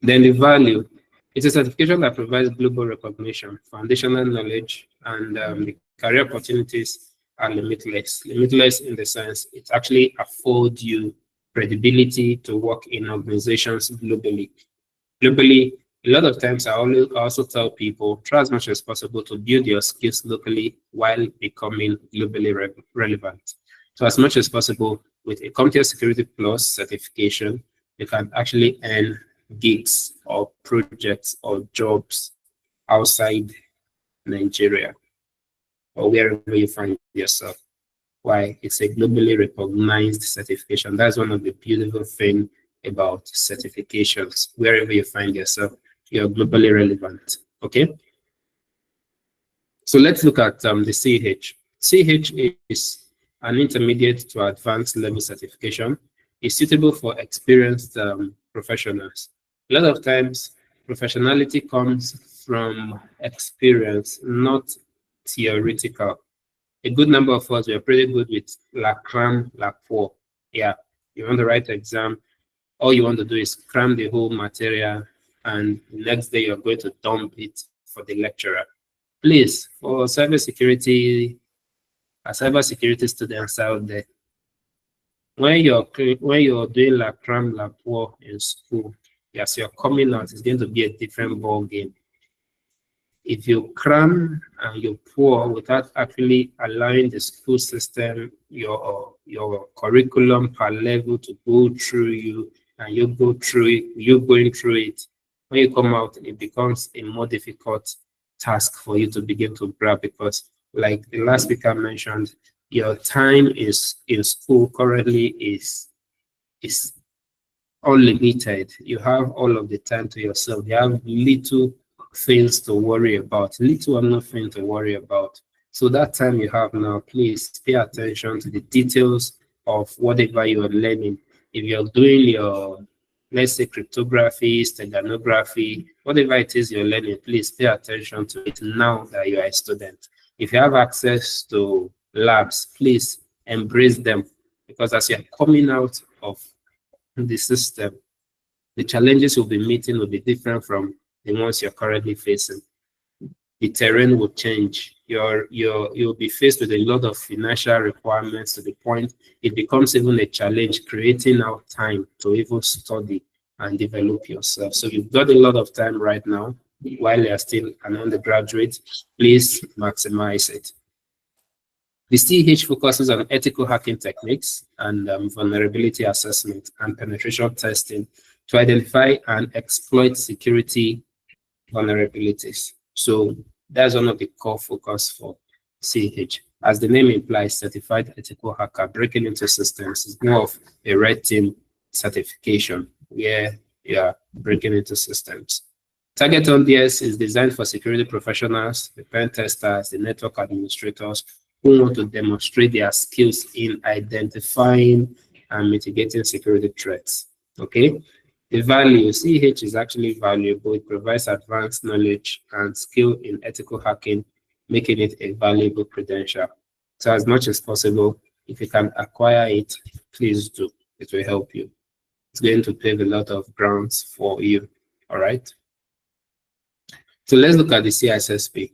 Speaker 2: Then the value, it's a certification that provides global recognition, foundational knowledge, and the career opportunities are limitless. Limitless in the sense it actually affords you credibility to work in organizations globally. Globally, a lot of times I also tell people, try as much as possible to build your skills locally while becoming globally relevant. So as much as possible, with a CompTIA Security Plus certification, you can actually earn gigs or projects or jobs outside Nigeria or wherever you find yourself. Why? It's a globally recognized certification. That's one of the beautiful things about certifications. Wherever you find yourself, you're globally relevant. Okay? So let's look at the CH. CH is an intermediate to advanced level certification. Is suitable for experienced professionals. A lot of times, professionality comes from experience, not theoretical. A good number of us, we are pretty good with la cram, la pour. Yeah, you want to write an exam, all you want to do is cram the whole material, and the next day you're going to dump it for the lecturer. Please, for cybersecurity students out there, when you're doing la cram la pour in school, as you're coming out, it's going to be a different ball game. If you cram and you pour without actually allowing the school system, your curriculum per level to go through you, and you going through it, when you come out, it becomes a more difficult task for you to begin to grab, because like the last speaker mentioned, your time is in school currently is unlimited. You have all of the time to yourself. You have little things to worry about, little or nothing to worry about. So that time you have now, please pay attention to the details of whatever you are learning. If you're doing your, let's say, cryptography, steganography, whatever it is you're learning, please pay attention to it now that you are a student. If you have access to labs, please embrace them, because as you're coming out of the system, the challenges you'll be meeting will be different from the ones you're currently facing. The terrain will change. You'll be faced with a lot of financial requirements, to the point it becomes even a challenge creating out time to even study and develop yourself. So you've got a lot of time right now while you're still an undergraduate. Please maximize it. The CH focuses on ethical hacking techniques and vulnerability assessment and penetration testing to identify and exploit security vulnerabilities. So that's one of the core focus for CH. As the name implies, certified ethical hacker, breaking into systems is more of a red team certification where you are breaking into systems. Target audience is designed for security professionals, the pen testers, the network administrators who want to demonstrate their skills in identifying and mitigating security threats. Okay. The value, CH is actually valuable. It provides advanced knowledge and skill in ethical hacking, making it a valuable credential. So as much as possible, if you can acquire it, please do. It will help you. It's going to pave a lot of grounds for you. All right. So let's look at the CISSP.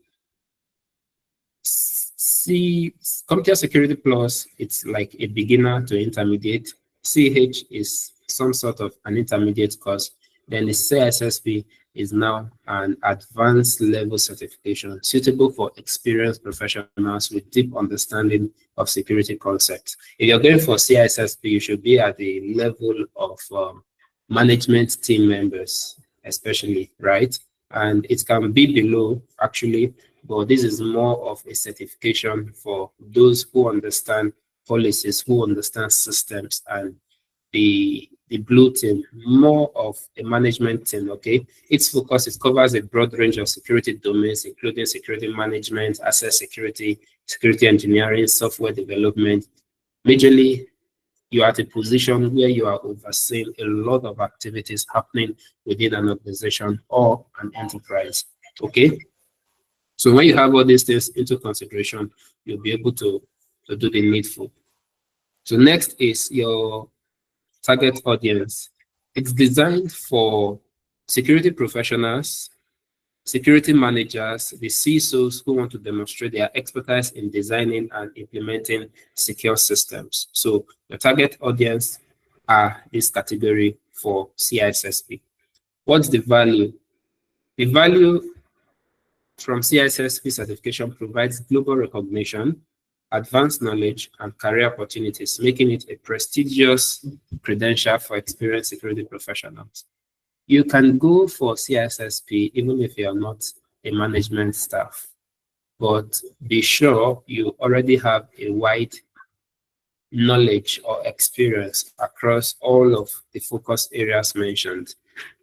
Speaker 2: Computer Security Plus, it's like a beginner to intermediate. CH is some sort of an intermediate course. Then the CISSP is now an advanced level certification suitable for experienced professionals with deep understanding of security concepts. If you're going for CISSP, you should be at the level of management team members, especially, right? And it can be below, actually, but this is more of a certification for those who understand policies, who understand systems, and the blue team, more of a management team, okay? Its focus, it covers a broad range of security domains, including security management, asset security, security engineering, software development. Majorly, you are at a position where you are overseeing a lot of activities happening within an organization or an enterprise, okay? So when you have all these things into consideration, you'll be able to do the needful. So next is your target audience. It's designed for security professionals, security managers, the CISOs who want to demonstrate their expertise in designing and implementing secure systems. So the target audience are this category for CISSP. What's the value? The value from CISSP certification provides global recognition, advanced knowledge, and career opportunities, making it a prestigious credential for experienced security professionals. You can go for CISSP even if you are not a management staff, but be sure you already have a wide knowledge or experience across all of the focus areas mentioned,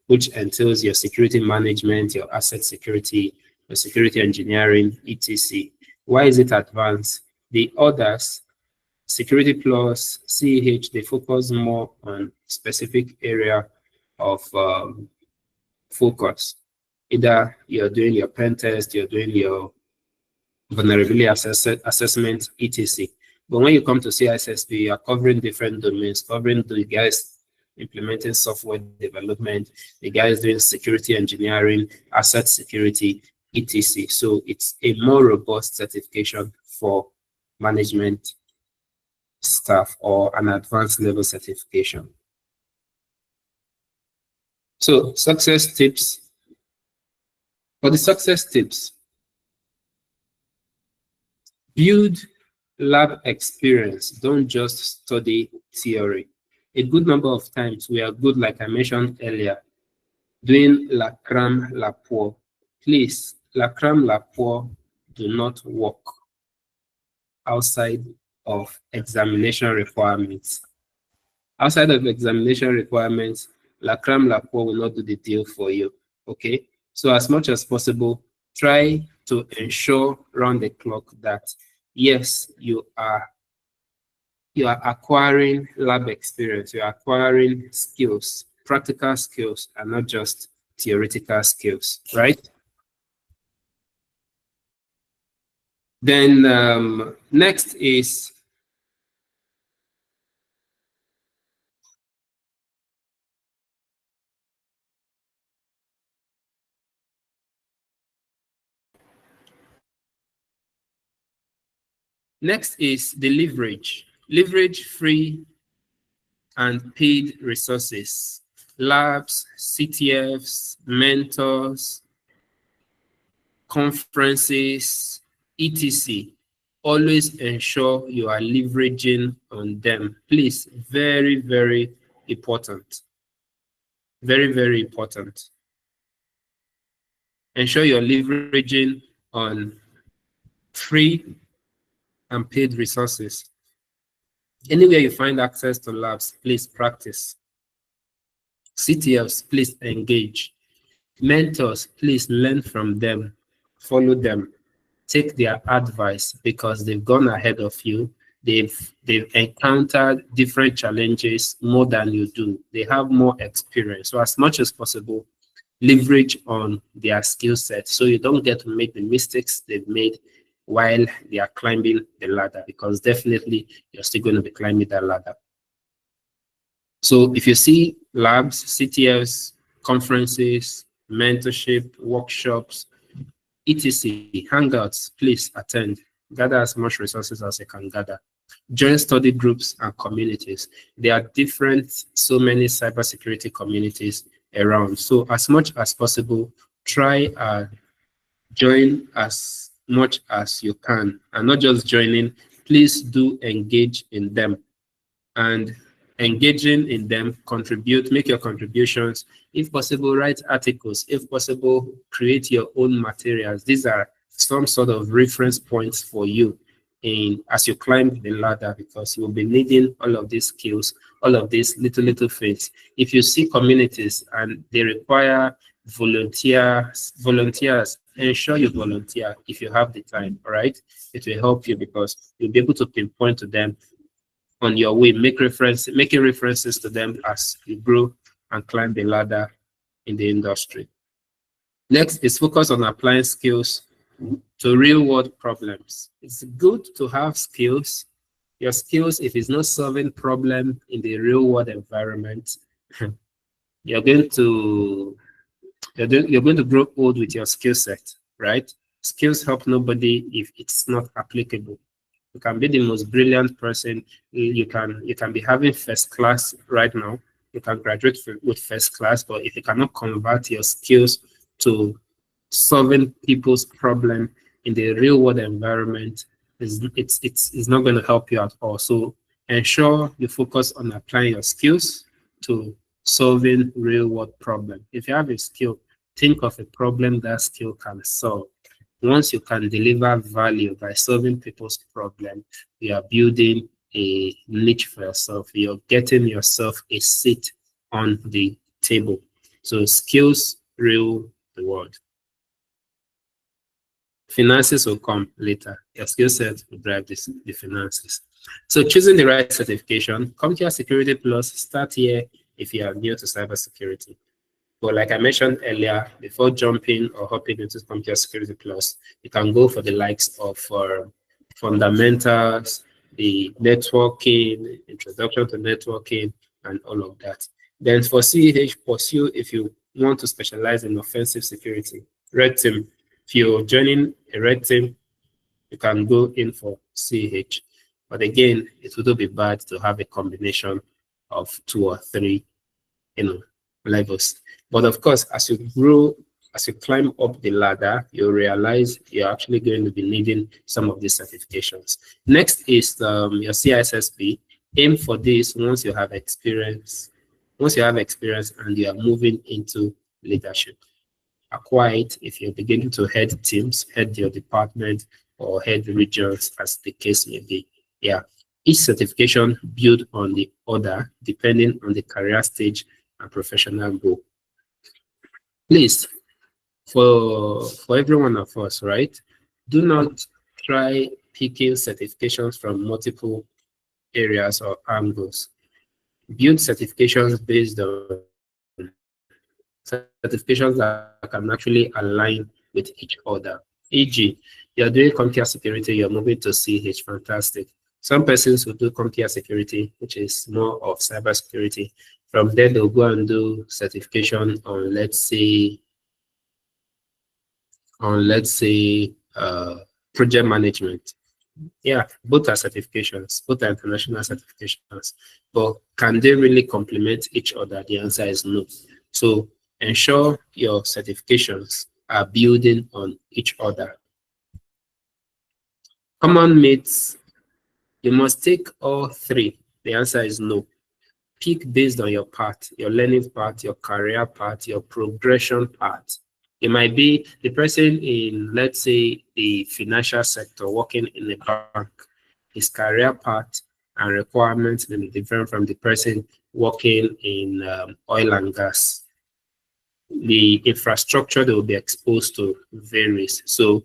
Speaker 2: which entails your security management, your asset security, your security engineering, etc. Why is it advanced? The others, Security Plus, CH, they focus more on specific area of focus. Either you're doing your pen test, you're doing your vulnerability assessment, etc. But when you come to CISSP, you're covering different domains, covering the guys implementing software development, the guys doing security engineering, asset security. etc. So it's a more robust certification for management staff, or an advanced level certification. So success tips. For the success tips, build lab experience. Don't just study theory. A good number of times we are good, like I mentioned earlier, doing la crème la pour. Please, la crème la pour do not work outside of examination requirements. Outside of examination requirements, la crème la pour will not do the deal for you. Okay? So as much as possible, try to ensure round the clock that yes, you are acquiring lab experience, you are acquiring skills, practical skills, and not just theoretical skills, right? Then next is the leverage. Leverage free and paid resources, labs, CTFs, mentors, conferences, etc. Always ensure you are leveraging on them. Please, very, very important. Very, very important. Ensure you're leveraging on free and paid resources. Anywhere you find access to labs, please practice. CTFs, please engage. Mentors, please learn from them, follow them, take their advice, because they've gone ahead of you. They've encountered different challenges more than you do. They have more experience. So as much as possible, leverage on their skill set so you don't get to make the mistakes they've made while they are climbing the ladder, because definitely you're still going to be climbing that ladder. So if you see labs, CTFs, conferences, mentorship, workshops, etc., hangouts, please attend. Gather as much resources as you can gather. Join study groups and communities. There are so many cybersecurity communities around. So as much as possible, try and join as much as you can. And not just joining, please do engage in them. And engaging in them, make your contributions. If possible, write articles. If possible, create your own materials. These are some sort of reference points for you as you climb the ladder, because you'll be needing all of these skills, all of these little things. If you see communities and they require volunteers, ensure you volunteer if you have the time, all right? It will help you because you'll be able to pinpoint to them on your way, making references to them as you grow and climb the ladder in the industry. Next is focus on applying skills to real-world problems. It's good to have skills. Your skills, if it's not solving problem in the real-world environment, you're going to grow old with your skill set, right? Skills help nobody if it's not applicable. You can be the most brilliant person. You can be having first class right now. You can graduate with first class, but if you cannot convert your skills to solving people's problem in the real world environment, it's not going to help you at all. So ensure you focus on applying your skills to solving real world problem. If you have a skill, think of a problem that skill can solve. Once you can deliver value by solving people's problem, you are building a niche for yourself. You're getting yourself a seat on the table. So skills rule the world. Finances will come later. Your skill set will drive the finances. So choosing the right certification, Computer Security Plus, start here if you are new to cybersecurity. But like I mentioned earlier, before jumping or hopping into Computer Security Plus, you can go for the likes of fundamentals, the networking, introduction to networking, and all of that. Then for CEH, pursue if you want to specialize in offensive security. Red team, If you're joining a red team, you can go in for CH. But again, it would be bad to have a combination of 2 or 3, levels. But of course, as you grow, as you climb up the ladder, you realize you're actually going to be needing some of these certifications. Next is your CISSP. Aim for this once you have experience. Once you have experience and you are moving into leadership. Acquire it if you're beginning to head teams, head your department, or head regions, as the case may be. Yeah, each certification built on the other, depending on the career stage and professional goal. Please, for every one of us, right? Do not try picking certifications from multiple areas or angles. Build certifications based on certifications that can actually align with each other. E.g., you're doing computer security, you're moving to CH, fantastic. Some persons will do computer security, which is more of cybersecurity. From there, they'll go and do certification on, let's say, project management. Yeah, both are certifications, both are international certifications. But can they really complement each other? The answer is no. So ensure your certifications are building on each other. Common mates, you must take all 3. The answer is no. Pick based on your path, your learning path, your career path, your progression path. It might be the person in, let's say, the financial sector working in a bank. His career path and requirements may be different from the person working in oil and gas. The infrastructure they will be exposed to varies. So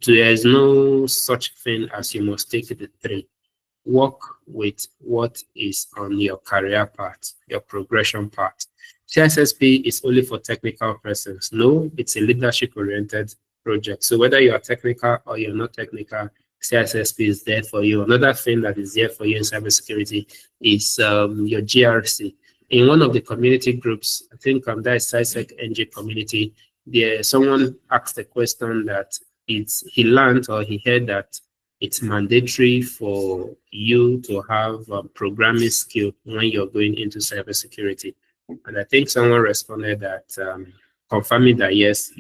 Speaker 2: there is no such thing as you must take the 3. Work with what is on your career path, your progression path. CISSP is only for technical persons. No, it's a leadership-oriented project. So whether you are technical or you're not technical, CISSP is there for you. Another thing that is there for you in cybersecurity is your GRC. In one of the community groups, I think that is CYSEC NG community, there someone asked a question that he learned or he heard that it's mandatory for you to have programming skill when you're going into cybersecurity. And I think someone responded that confirming that yes,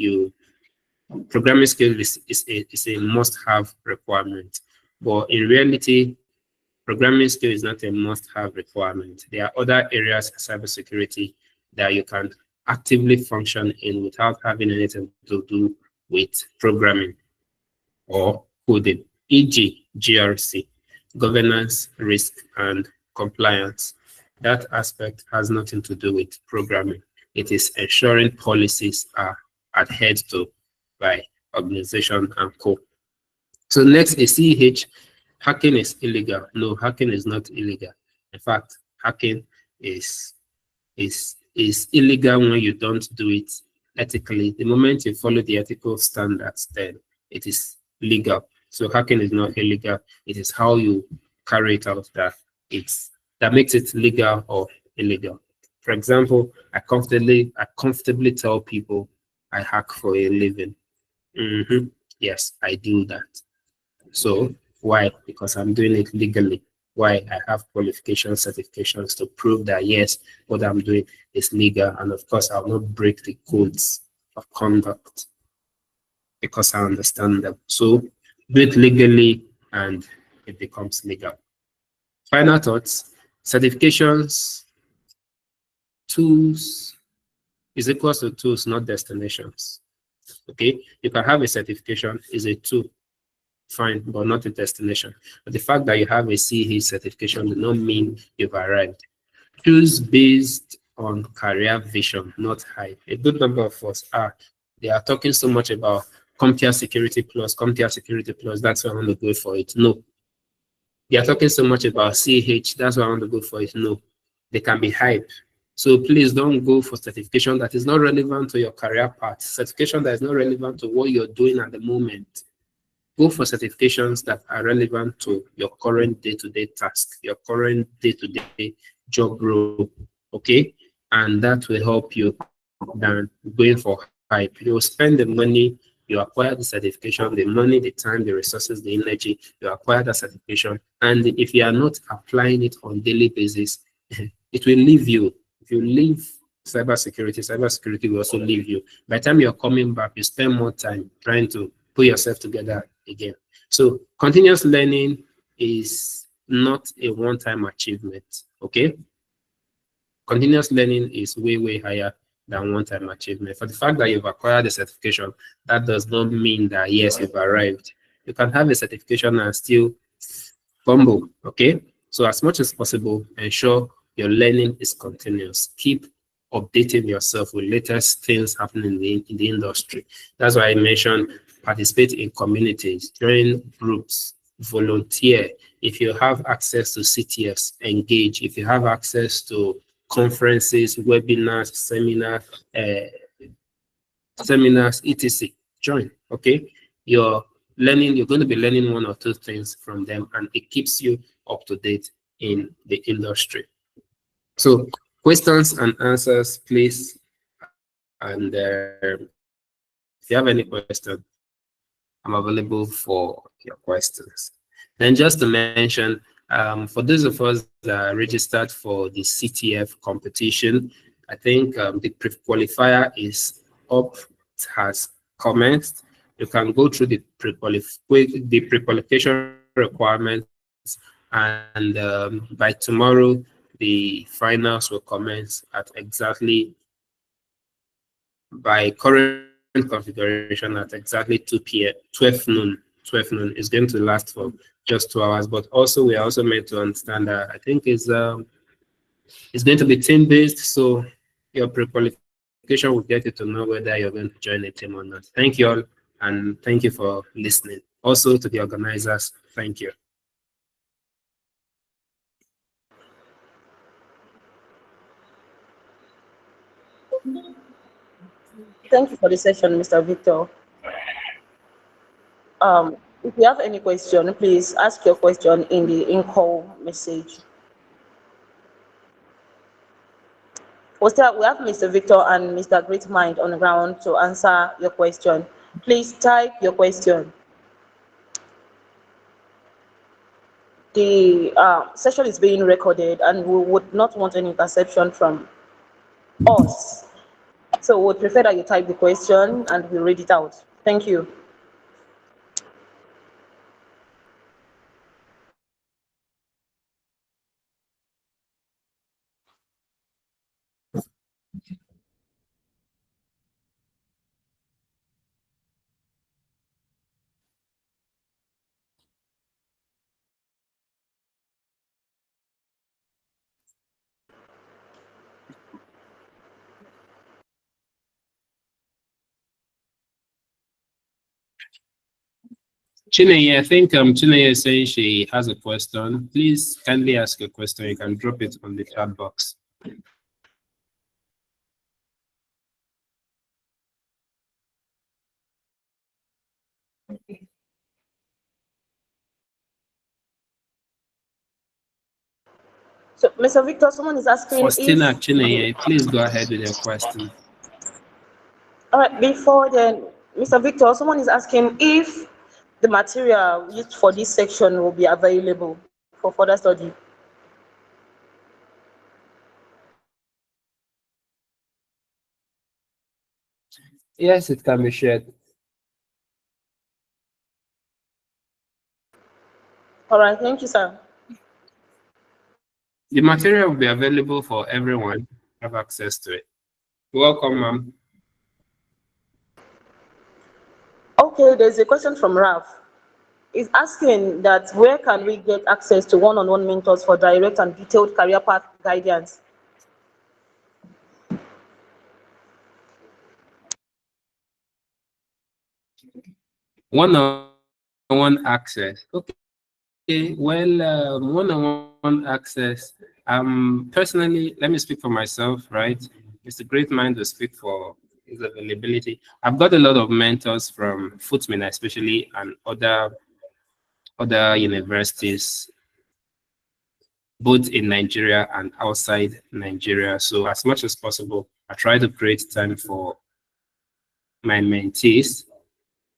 Speaker 2: programming skill is a must-have requirement. But in reality, programming skill is not a must-have requirement. There are other areas of cybersecurity that you can actively function in without having anything to do with programming or coding, e.g. GRC, governance, risk, and compliance. That aspect has nothing to do with programming. It is ensuring policies are adhered to by organization and co. So next is CH. Hacking is illegal. No, hacking is not illegal. In fact, hacking is illegal when you don't do it ethically. The moment you follow the ethical standards, then it is legal. So hacking is not illegal. It is how you carry it out that makes it legal or illegal. For example, I comfortably tell people I hack for a living. Yes, I do that. So why? Because I'm doing it legally. Why? I have qualifications, certifications to prove that yes, what I'm doing is legal. And of course, I'll not break the codes of conduct because I understand them. So do it legally and it becomes legal. Final thoughts, certifications, tools is equals to tools, not destinations. Okay, you can have a certification is a tool, fine, but not a destination. But the fact that you have a CE certification does not mean you've arrived. Choose based on career vision, not hype. A good number of us they are talking so much about computer security plus, that's why I want to go for it. No. They are talking so much about CH, that's why I want to go for it. No. They can be hype. So please don't go for certification that is not relevant to your career path, certification that is not relevant to what you're doing at the moment. Go for certifications that are relevant to your current day-to-day task, your current day-to-day job role, okay? And that will help you than going for hype. You'll spend the money You acquire the certification, the money, the time, the resources, the energy, you acquire the certification. And if you are not applying it on a daily basis, it will leave you. If you leave cybersecurity will also leave you. By the time you're coming back, you spend more time trying to put yourself together again. So continuous learning is not a one-time achievement, okay? Continuous learning is way, way higher than one-time achievement. For the fact that you've acquired a certification, that does not mean that, yes, you've arrived. You can have a certification and still fumble, okay? So as much as possible, ensure your learning is continuous. Keep updating yourself with latest things happening in the industry. That's why I mentioned participate in communities, join groups, volunteer. If you have access to CTFs, engage. If you have access to conferences, webinars, seminars, etc., join, okay? You're going to be learning one or two things from them, and it keeps you up to date in the industry. So questions and answers, please. And if you have any question, I'm available for your questions. Then just to mention, for those of us that are registered for the CTF competition, I think the pre-qualifier is up, it has commenced. You can go through the pre-qualification requirements, and by tomorrow, the finals will commence at exactly, by current configuration, at exactly 2 p.m., 12 noon. 12 noon is going to last for just 2 hours, but also we are also meant to understand that I think it's going to be team-based, so your pre-qualification will get you to know whether you're going to join a team or not. Thank you all, and thank you for listening. Also to the organizers, thank you.
Speaker 1: Thank you for the session, Mr. Victor. If you have any question, please ask your question in the in-call message. We have Mr. Victor and Mr. Greatmind on the ground to answer your question. Please type your question. The session is being recorded, and we would not want any interception from us. So we would prefer that you type the question and we'll read it out. Thank you.
Speaker 2: Chineye, I think Chineye is saying she has a question. Please kindly ask a question. You can drop it on the chat box.
Speaker 1: So, Mr. Victor, someone is asking
Speaker 2: Faustina
Speaker 1: if...
Speaker 2: Chineye, please go ahead with your question.
Speaker 1: All right, before then, Mr. Victor, someone is asking if the material used for this section will be available for further study.
Speaker 2: Yes, it can be shared.
Speaker 1: All right, thank you, sir.
Speaker 2: The material will be available for everyone to have access to it. Welcome, ma'am.
Speaker 1: Okay, there's a question from Ralph. He's asking that where can we get access to one-on-one mentors for direct and detailed career path guidance?
Speaker 2: One-on-one access. Okay, well, one-on-one access. Personally, let me speak for myself, right? It's a great mind to speak for his availability. I've got a lot of mentors from FUT Minna, especially, and other universities, both in Nigeria and outside Nigeria. So as much as possible, I try to create time for my mentees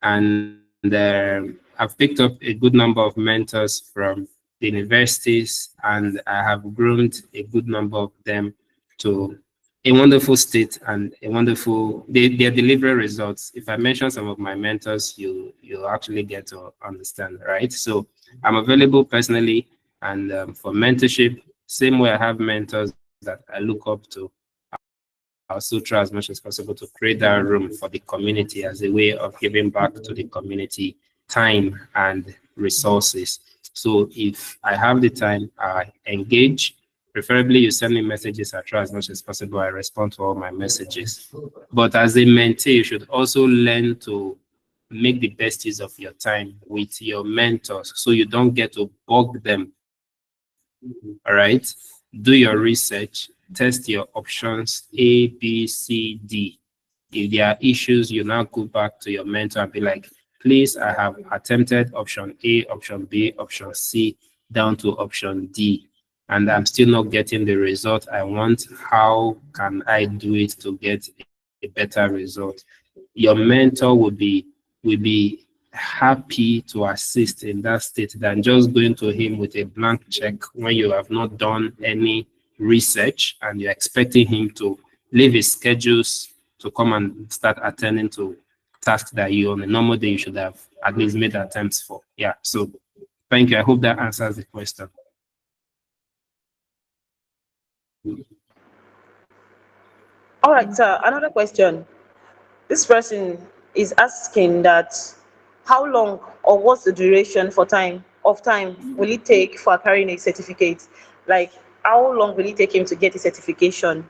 Speaker 2: And I've picked up a good number of mentors from the universities, and I have groomed a good number of them to a wonderful state and a wonderful, their delivery results. If I mention some of my mentors, you'll actually get to understand, right? So I'm available personally, and for mentorship, same way I have mentors that I look up to. I also try as much as possible to create that room for the community as a way of giving back to the community time and resources. So if I have the time, I engage. Preferably, you send me messages. I try as much as possible. I respond to all my messages. But as a mentee, you should also learn to make the best use of your time with your mentors so you don't get to bug them. All right? Do your research, test your options A, B, C, D. If there are issues, you now go back to your mentor and be like, please, I have attempted option A, option B, option C, down to option D, and I'm still not getting the result I want. How can I do it to get a better result? Your mentor will be happy to assist in that state than just going to him with a blank check when you have not done any research and you're expecting him to leave his schedules to come and start attending to tasks that you on a normal day you should have at least made attempts for. Yeah, so thank you. I hope that answers the question.
Speaker 1: All right, sir. Another question. This person is asking that how long or what's the duration for time will it take for acquiring a certificate? Like how long will it take him to get a certification?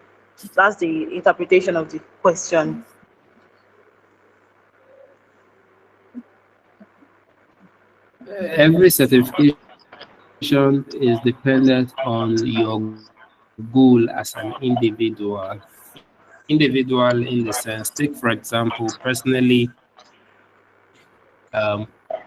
Speaker 1: That's the interpretation of the question.
Speaker 2: Every certification is dependent on your goal as an individual. Individual in the sense, take for example, personally,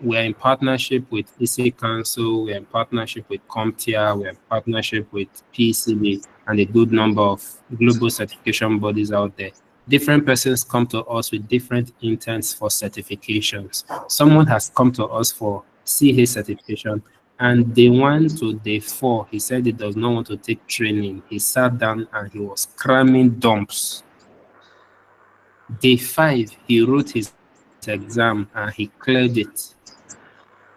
Speaker 2: we're in partnership with EC Council, we're in partnership with CompTIA, we're in partnership with PCB, and a good number of global certification bodies out there. Different persons come to us with different intents for certifications. Someone has come to us for CA certification, and day 1 to day 4, he said he does not want to take training. He sat down and he was cramming dumps. Day 5, he wrote his exam and he cleared it.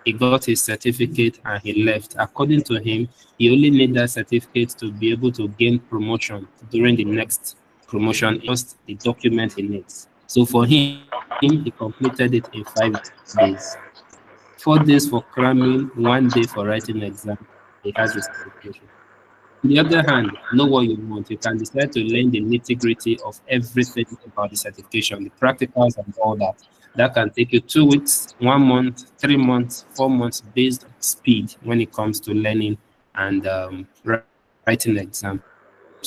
Speaker 2: He got his certificate and he left. According to him, he only needed that certificate to be able to gain promotion during the next promotion, just the document he needs. So for him, he completed it in 5 days. 4 days for cramming, 1 day for writing the exam. He has his certification. On the other hand, know what you want. You can decide to learn the nitty-gritty of everything about the certification, the practicals and all that. That can take you 2 weeks, 1 month, 3 months, 4 months, based on speed when it comes to learning and writing exams.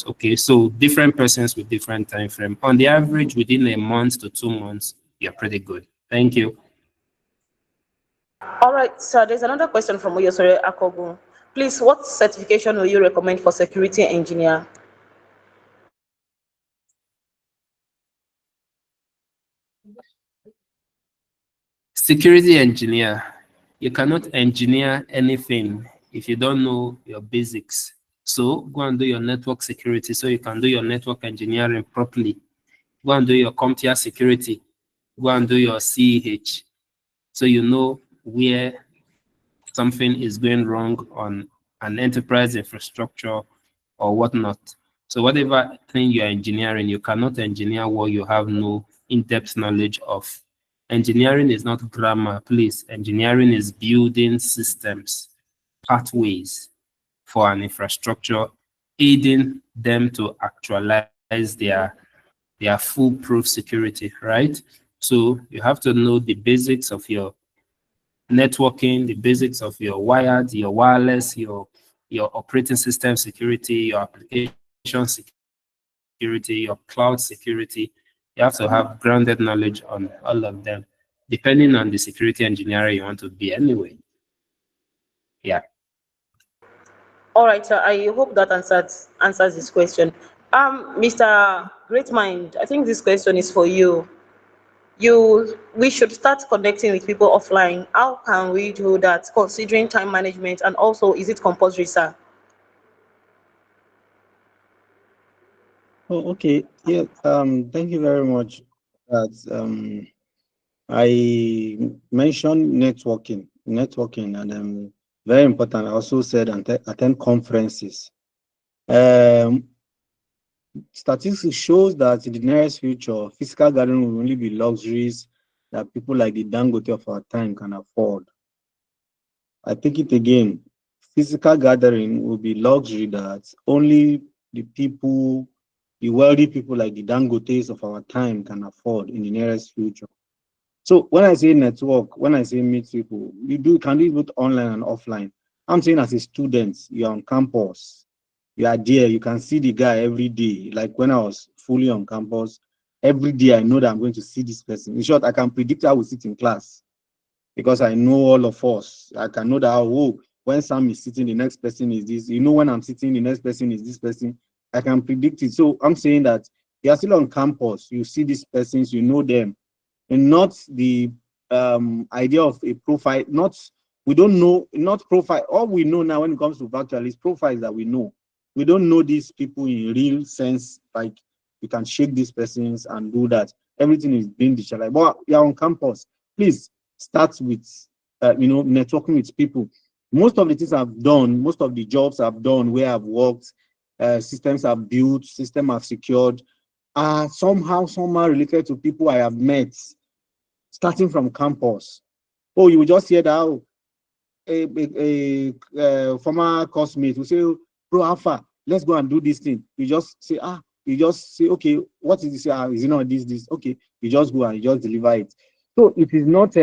Speaker 2: Okay, so different persons with different time frame. On the average, within a month to 2 months, you're pretty good. Thank you.
Speaker 1: All right, so there's another question from Oyosore Akogun. Please, what certification will you recommend for security engineer?
Speaker 2: Security engineer. You cannot engineer anything if you don't know your basics. So go and do your network security so you can do your network engineering properly. Go and do your CompTIA security. Go and do your CEH so you know where something is going wrong on an enterprise infrastructure or whatnot. So whatever thing you're engineering, you cannot engineer what you have no in-depth knowledge of. Engineering is not grammar, please. Engineering is building systems, pathways for an infrastructure, aiding them to actualize their foolproof security, right? So you have to know the basics of your networking, the basics of your wired, your wireless, your operating system security, your application security, your cloud security. You have to have grounded knowledge on all of them, depending on the security engineer you want to be anyway. Yeah.
Speaker 1: All right, sir. I hope that answers this question. Mr. Great Mind, I think this question is for you. we should start connecting with people offline. How can we do that, considering time management, and also is it compulsory, sir?
Speaker 4: Oh, okay. Yeah. Thank you very much. That I mentioned networking, and very important. I also said attend conferences. Statistics shows that in the nearest future, physical gathering will only be luxuries that people like the Dangote of our time can afford. I take it again. Physical gathering will be luxury that only the people, the wealthy people like the Dangotes of our time can afford in the nearest future. So when I say network, when I say meet people, can do it both online and offline. I'm saying as a student, you're on campus, you are there, you can see the guy every day. Like when I was fully on campus, every day I know that I'm going to see this person. In short, I can predict how we sit in class because I know all of us. I can know that, oh, when Sam is sitting, the next person is this. You know, when I'm sitting, the next person is this person. I can predict it. So I'm saying that you are still on campus, you see these persons, you know them, and not the idea of a profile. Not we don't know, not profile. All we know now when it comes to virtual is profiles that we know. We don't know these people in real sense. Like you can shake these persons and do that. Everything is being digitalized. But you're on campus. Please start with networking with people. Most of the things I've done, most of the jobs I've done where I've worked, systems I've built, systems I've secured, are somehow related to people I have met starting from campus. Oh, you will just hear that, oh, a former classmate will say, bro, Alpha, let's go and do this thing. You just say, okay, what is this? Is it not this? Okay, you just go and you just deliver it. So it is not,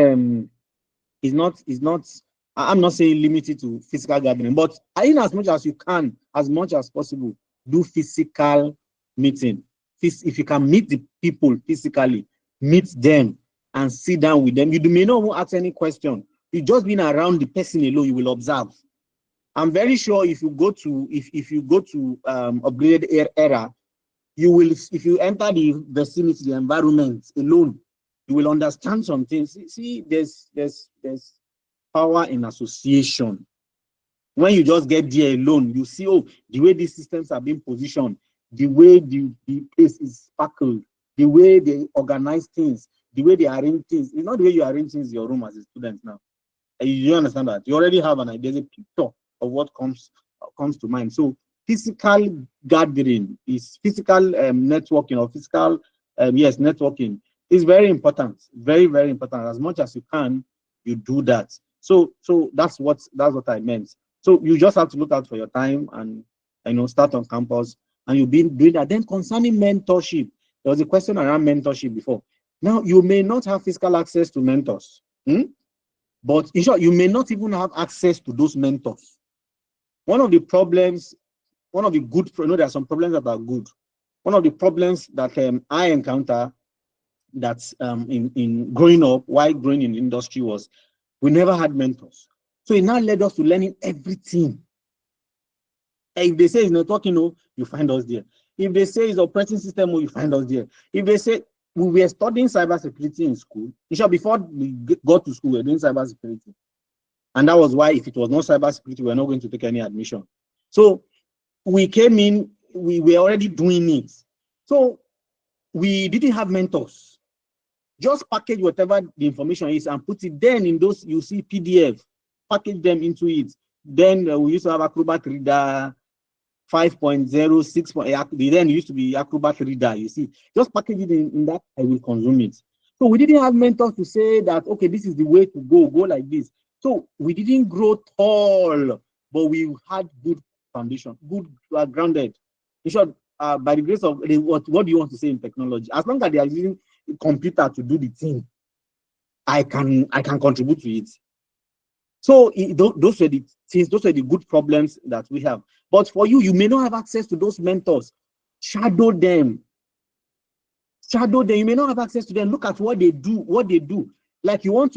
Speaker 4: I'm not saying limited to physical gathering, but in as much as you can, as much as possible, do physical meeting. If you can meet the people physically, meet them and sit down with them. You may not want to ask any question. You just being around the person alone, you will observe. I'm very sure if you go to upgraded era, you will, if you enter the vicinity, the environment alone, you will understand some things. See, there's power in association. When you just get there alone, you see, oh, the way these systems are being positioned, the way the place is sparkled, the way they organize things, the way they arrange things. It's not the way you arrange things in your room as a student now. You understand that? You already have an idea. There's a picture of what comes to mind. So physical gathering is physical networking, or physical networking is very important. Very, very important. As much as you can, you do that. So that's what I meant. So you just have to look out for your time and start on campus, and you've been doing that. Then concerning mentorship, there was a question around mentorship before. Now you may not have physical access to mentors. But in short, you may not even have access to those mentors. One of the problems, there are some problems that are good. One of the problems that I encounter that's in growing up, while growing in the industry, was we never had mentors. So it now led us to learning everything. And if they say it's networking, you find us there. If they say it's operating system, you find us there. If they say we were studying cybersecurity in school, before we got to school, we were doing cybersecurity. And that was why, if it was not cybersecurity, we were not going to take any admission. So we came in, we were already doing it. So we didn't have mentors. Just package whatever the information is and put it then in those, you see PDF, package them into it. Then we used to have Acrobat Reader 5.0, 6.0, then it used to be Acrobat Reader, you see. Just package it in that, I will consume it. So we didn't have mentors to say that, okay, this is the way to go like this. So we didn't grow tall, but we had good foundation, good grounded. In short, by the grace of what do you want to say in technology? As long as they are using a computer to do the thing, I can contribute to it. So those were the things, those were the good problems that we have. But for you, you may not have access to those mentors. Shadow them. You may not have access to them. Look at what they do. Like you look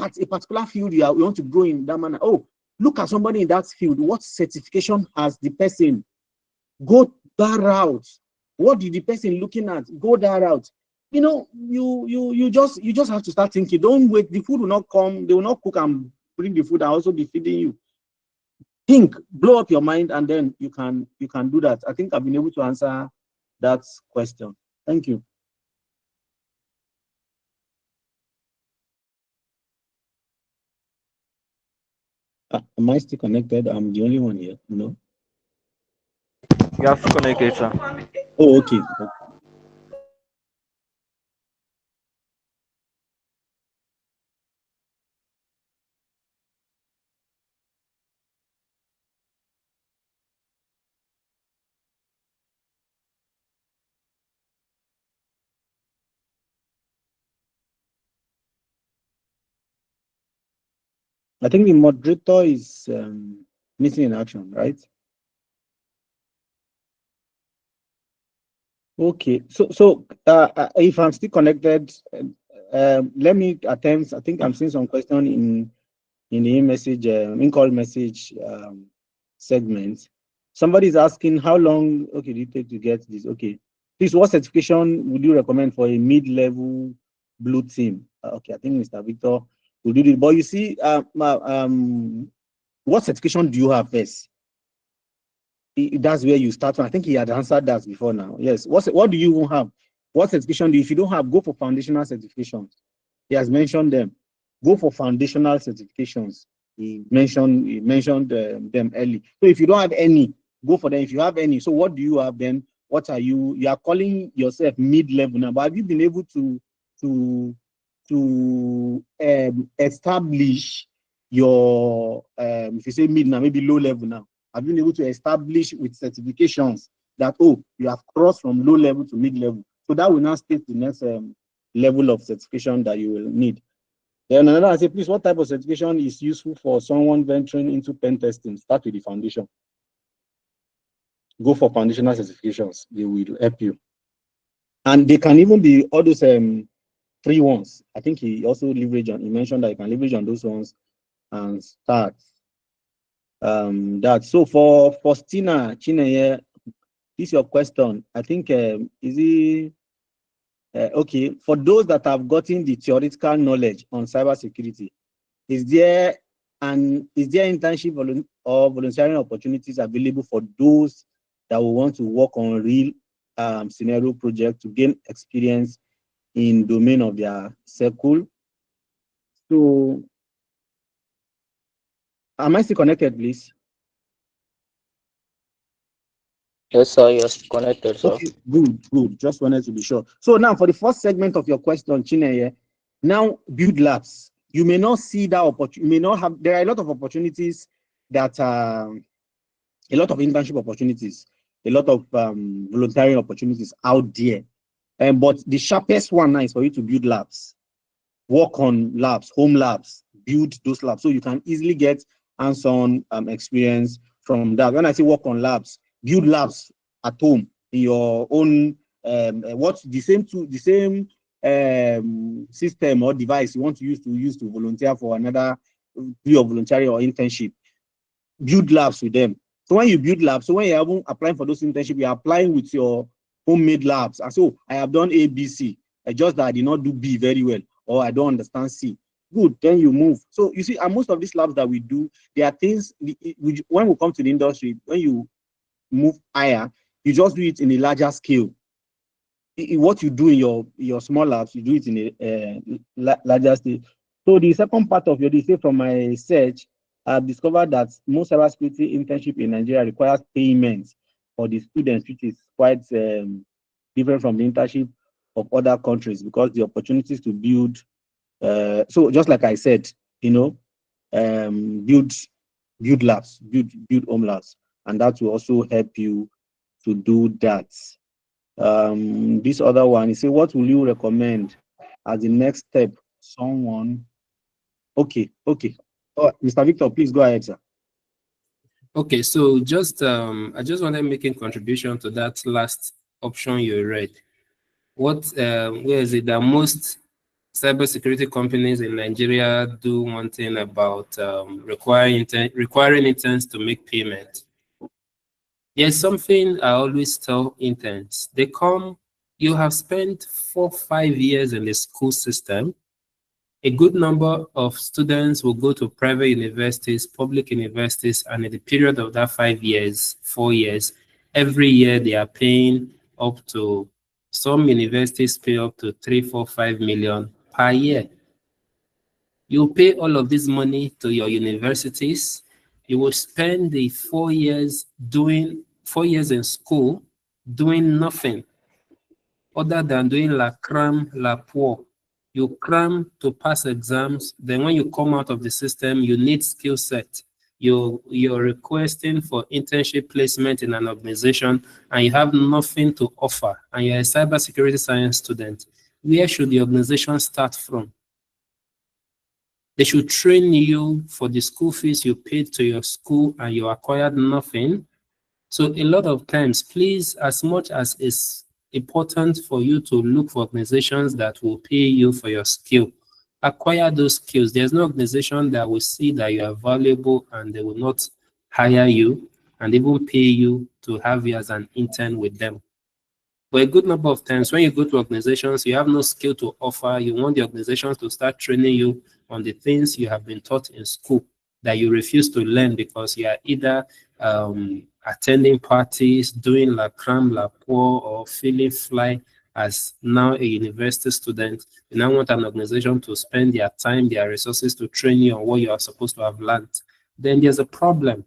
Speaker 4: at a particular field you want to grow in that manner. Oh, look at somebody in that field. What certification has the person? Go that route. What did the person looking at? Go that route. you know, you just have to start thinking. Don't wait. The food will not come. They will not cook and bring the food and also be feeding you. Think, blow up your mind, and then you can do that. I think I've been able to answer that question. Thank you. Am I still connected? I'm the only one here. No.
Speaker 6: You have to connect it, sir.
Speaker 4: Oh, okay. I think the moderator is missing in action, right? Okay, so if I'm still connected, let me attempt. I think I'm seeing some question in the message, in-call message segment. Somebody is asking how long, okay, do you take to get this? Okay, please, what certification would you recommend for a mid-level blue team? Okay, I think Mr. Victor will do it. But you see, what certification do you have first? That's where you start. I think he had answered that before now. Yes. What do you have? What certification do you, if you don't have, go for foundational certifications. He has mentioned them. Go for foundational certifications. He mentioned them early. So if you don't have any, go for them. If you have any, so what do you have then? What are you? You are calling yourself mid-level now, but have you been able to establish your if you say mid now, maybe low level now? Have been able to establish with certifications that, oh, you have crossed from low level to mid level? So that will now state the next level of certification that you will need. Then another, I say, please, what type of certification is useful for someone venturing into pen testing? Start with the foundation. Go for foundational certifications. They will help you. And they can even be all those free ones. I think he also leveraged on, he mentioned that you can leverage on those ones and start. That. So for Faustina Chineye, this is your question. I think is it okay for those that have gotten the theoretical knowledge on cybersecurity? Is there internship or volunteering opportunities available for those that will want to work on real scenario project to gain experience in domain of their circle? So, am I still connected, please?
Speaker 6: Yes, sir. Yes, connected, sir.
Speaker 4: Okay, good. Just wanted to be sure. So now for the first segment of your question, Chineye, now build labs. You may not see that opportunity. You may not have. There are a lot of opportunities that a lot of internship opportunities, a lot of volunteering opportunities out there. But the sharpest one now is for you to build labs, work on labs, home labs, build those labs, so you can easily get hands-on experience from that. When I say work on labs, build labs at home in your own the same system or device you want to use to volunteer for another your voluntary or internship. Build labs with them. So when you build labs, so when you're even applying for those internships, you're applying with your homemade labs. And so I have done A, B, C. Just that I did not do B very well, or I don't understand C. Good, then you move. So you see, and most of these labs that we do, there are things when we come to the industry, when you move higher, you just do it in a larger scale. What you do in your small labs, you do it in a larger scale. So the second part of your say from my search, I've discovered that most cybersecurity internship in Nigeria requires payment for the students, which is quite different from the internship of other countries, because the opportunities to build, so just like I said, you know, build labs, build home labs, and that will also help you to do that. This other one, he said, what will you recommend as the next step? Someone, okay. Oh, Mr. Victor, please go ahead, sir.
Speaker 2: Okay, so just I just wanted to make a contribution to that last option you read. What where is it that most cybersecurity companies in Nigeria do one thing about requiring interns to make payment? There's something I always tell interns. They come You have spent 4-5 years in the school system. A good number of students will go to private universities, public universities, and in the period of that 5 years, 4 years, every year they are paying up to, some universities pay up to 3, 4, 5 million per year. You pay all of this money to your universities. You will spend the 4 years in school doing nothing other than doing la cram, la pour. You cram to pass exams. Then when you come out of the system, you need skill set. You're requesting for internship placement in an organization and you have nothing to offer. And you're a cybersecurity science student. Where should the organization start from? They should train you for the school fees you paid to your school and you acquired nothing. So a lot of times, please, as much as it's important for you to look for organizations that will pay you for your skill, acquire those skills. There's no organization that will see that you are valuable and they will not hire you and even pay you to have you as an intern with them. But a good number of times when you go to organizations, you have no skill to offer. You want the organizations to start training you on the things you have been taught in school that you refuse to learn because you are either attending parties, doing la cram, la pour, or feeling fly as now a university student. You now want an organization to spend their time, their resources to train you on what you are supposed to have learned. Then there's a problem.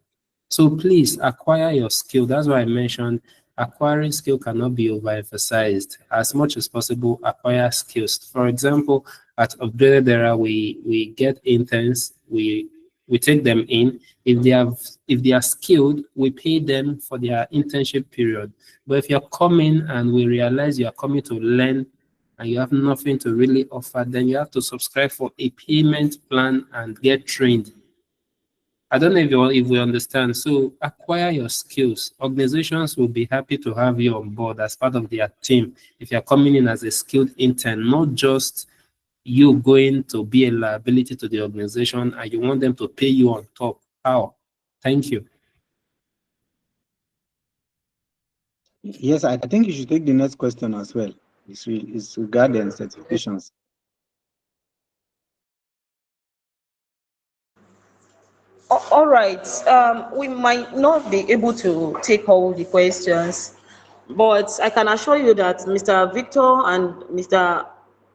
Speaker 2: So please acquire your skill. That's why I mentioned acquiring skill cannot be overemphasized. As much as possible, acquire skills. For example, at Upgraded Era, we get interns, we take them in. If they are skilled, we pay them for their internship period. But if you're coming and we realize you are coming to learn and you have nothing to really offer, then you have to subscribe for a payment plan and get trained. I don't know if we understand. So acquire your skills. Organizations will be happy to have you on board as part of their team if you're coming in as a skilled intern, not just you going to be a liability to the organization and you want them to pay you on top. How? Thank you.
Speaker 4: Yes, I think you should take the next question as well. It's regarding certifications.
Speaker 1: All right. We might not be able to take all the questions, but I can assure you that Mr. Victor and Mr.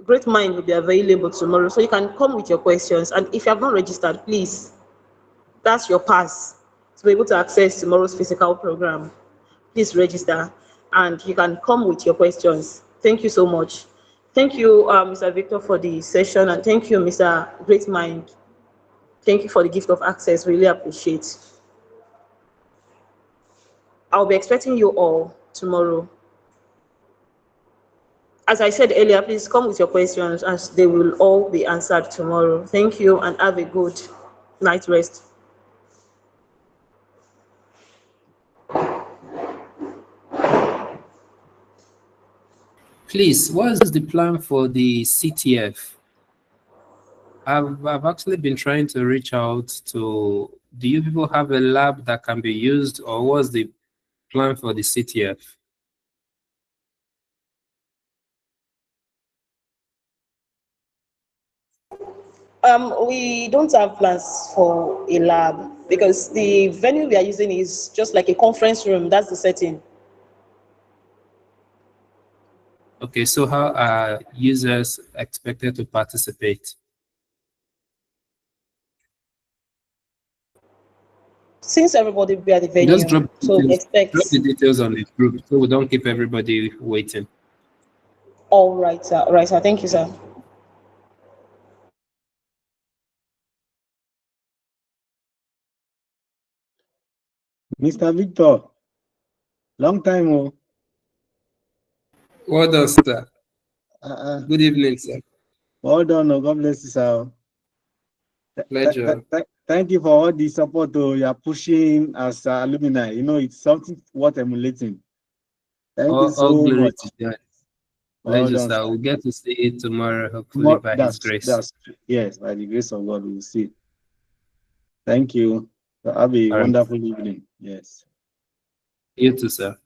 Speaker 1: Great Mind will be available tomorrow, so you can come with your questions. And if you have not registered, please, that's your pass to be able to access tomorrow's physical program. Please register, and you can come with your questions. Thank you so much. Thank you, Mr. Victor, for the session, and thank you, Mr. Great Mind. Thank you for the gift of access. Really appreciate. I'll be expecting you all tomorrow. As I said earlier, please come with your questions as they will all be answered tomorrow. Thank you and have a good night rest.
Speaker 2: Please, what is the plan for the CTF? I've actually been trying to reach out to, do you people have a lab that can be used, or what's the plan for the CTF?
Speaker 1: We don't have plans for a lab because the venue we are using is just like a conference room. That's the setting.
Speaker 2: Okay, so how are users expected to participate?
Speaker 1: Since everybody will be at the venue,
Speaker 2: Just drop
Speaker 1: so we expect.
Speaker 2: the details on the group so we don't keep everybody waiting.
Speaker 1: All right, sir. All right, sir. Thank you, sir.
Speaker 4: Mr. Victor, long time. Oh.
Speaker 2: Well done, sir. Good evening, sir.
Speaker 4: Well done. Oh. God bless you, sir.
Speaker 2: Pleasure.
Speaker 4: Thank you for all the support you are pushing as alumni. You know, it's something worth emulating. Thank you so much.
Speaker 2: Pleasure,
Speaker 4: Well done,
Speaker 2: sir. We'll get to see it tomorrow, hopefully by His grace.
Speaker 4: Yes, by the grace of God, we'll see. Thank you. Have a wonderful evening. Yes.
Speaker 2: You too, sir.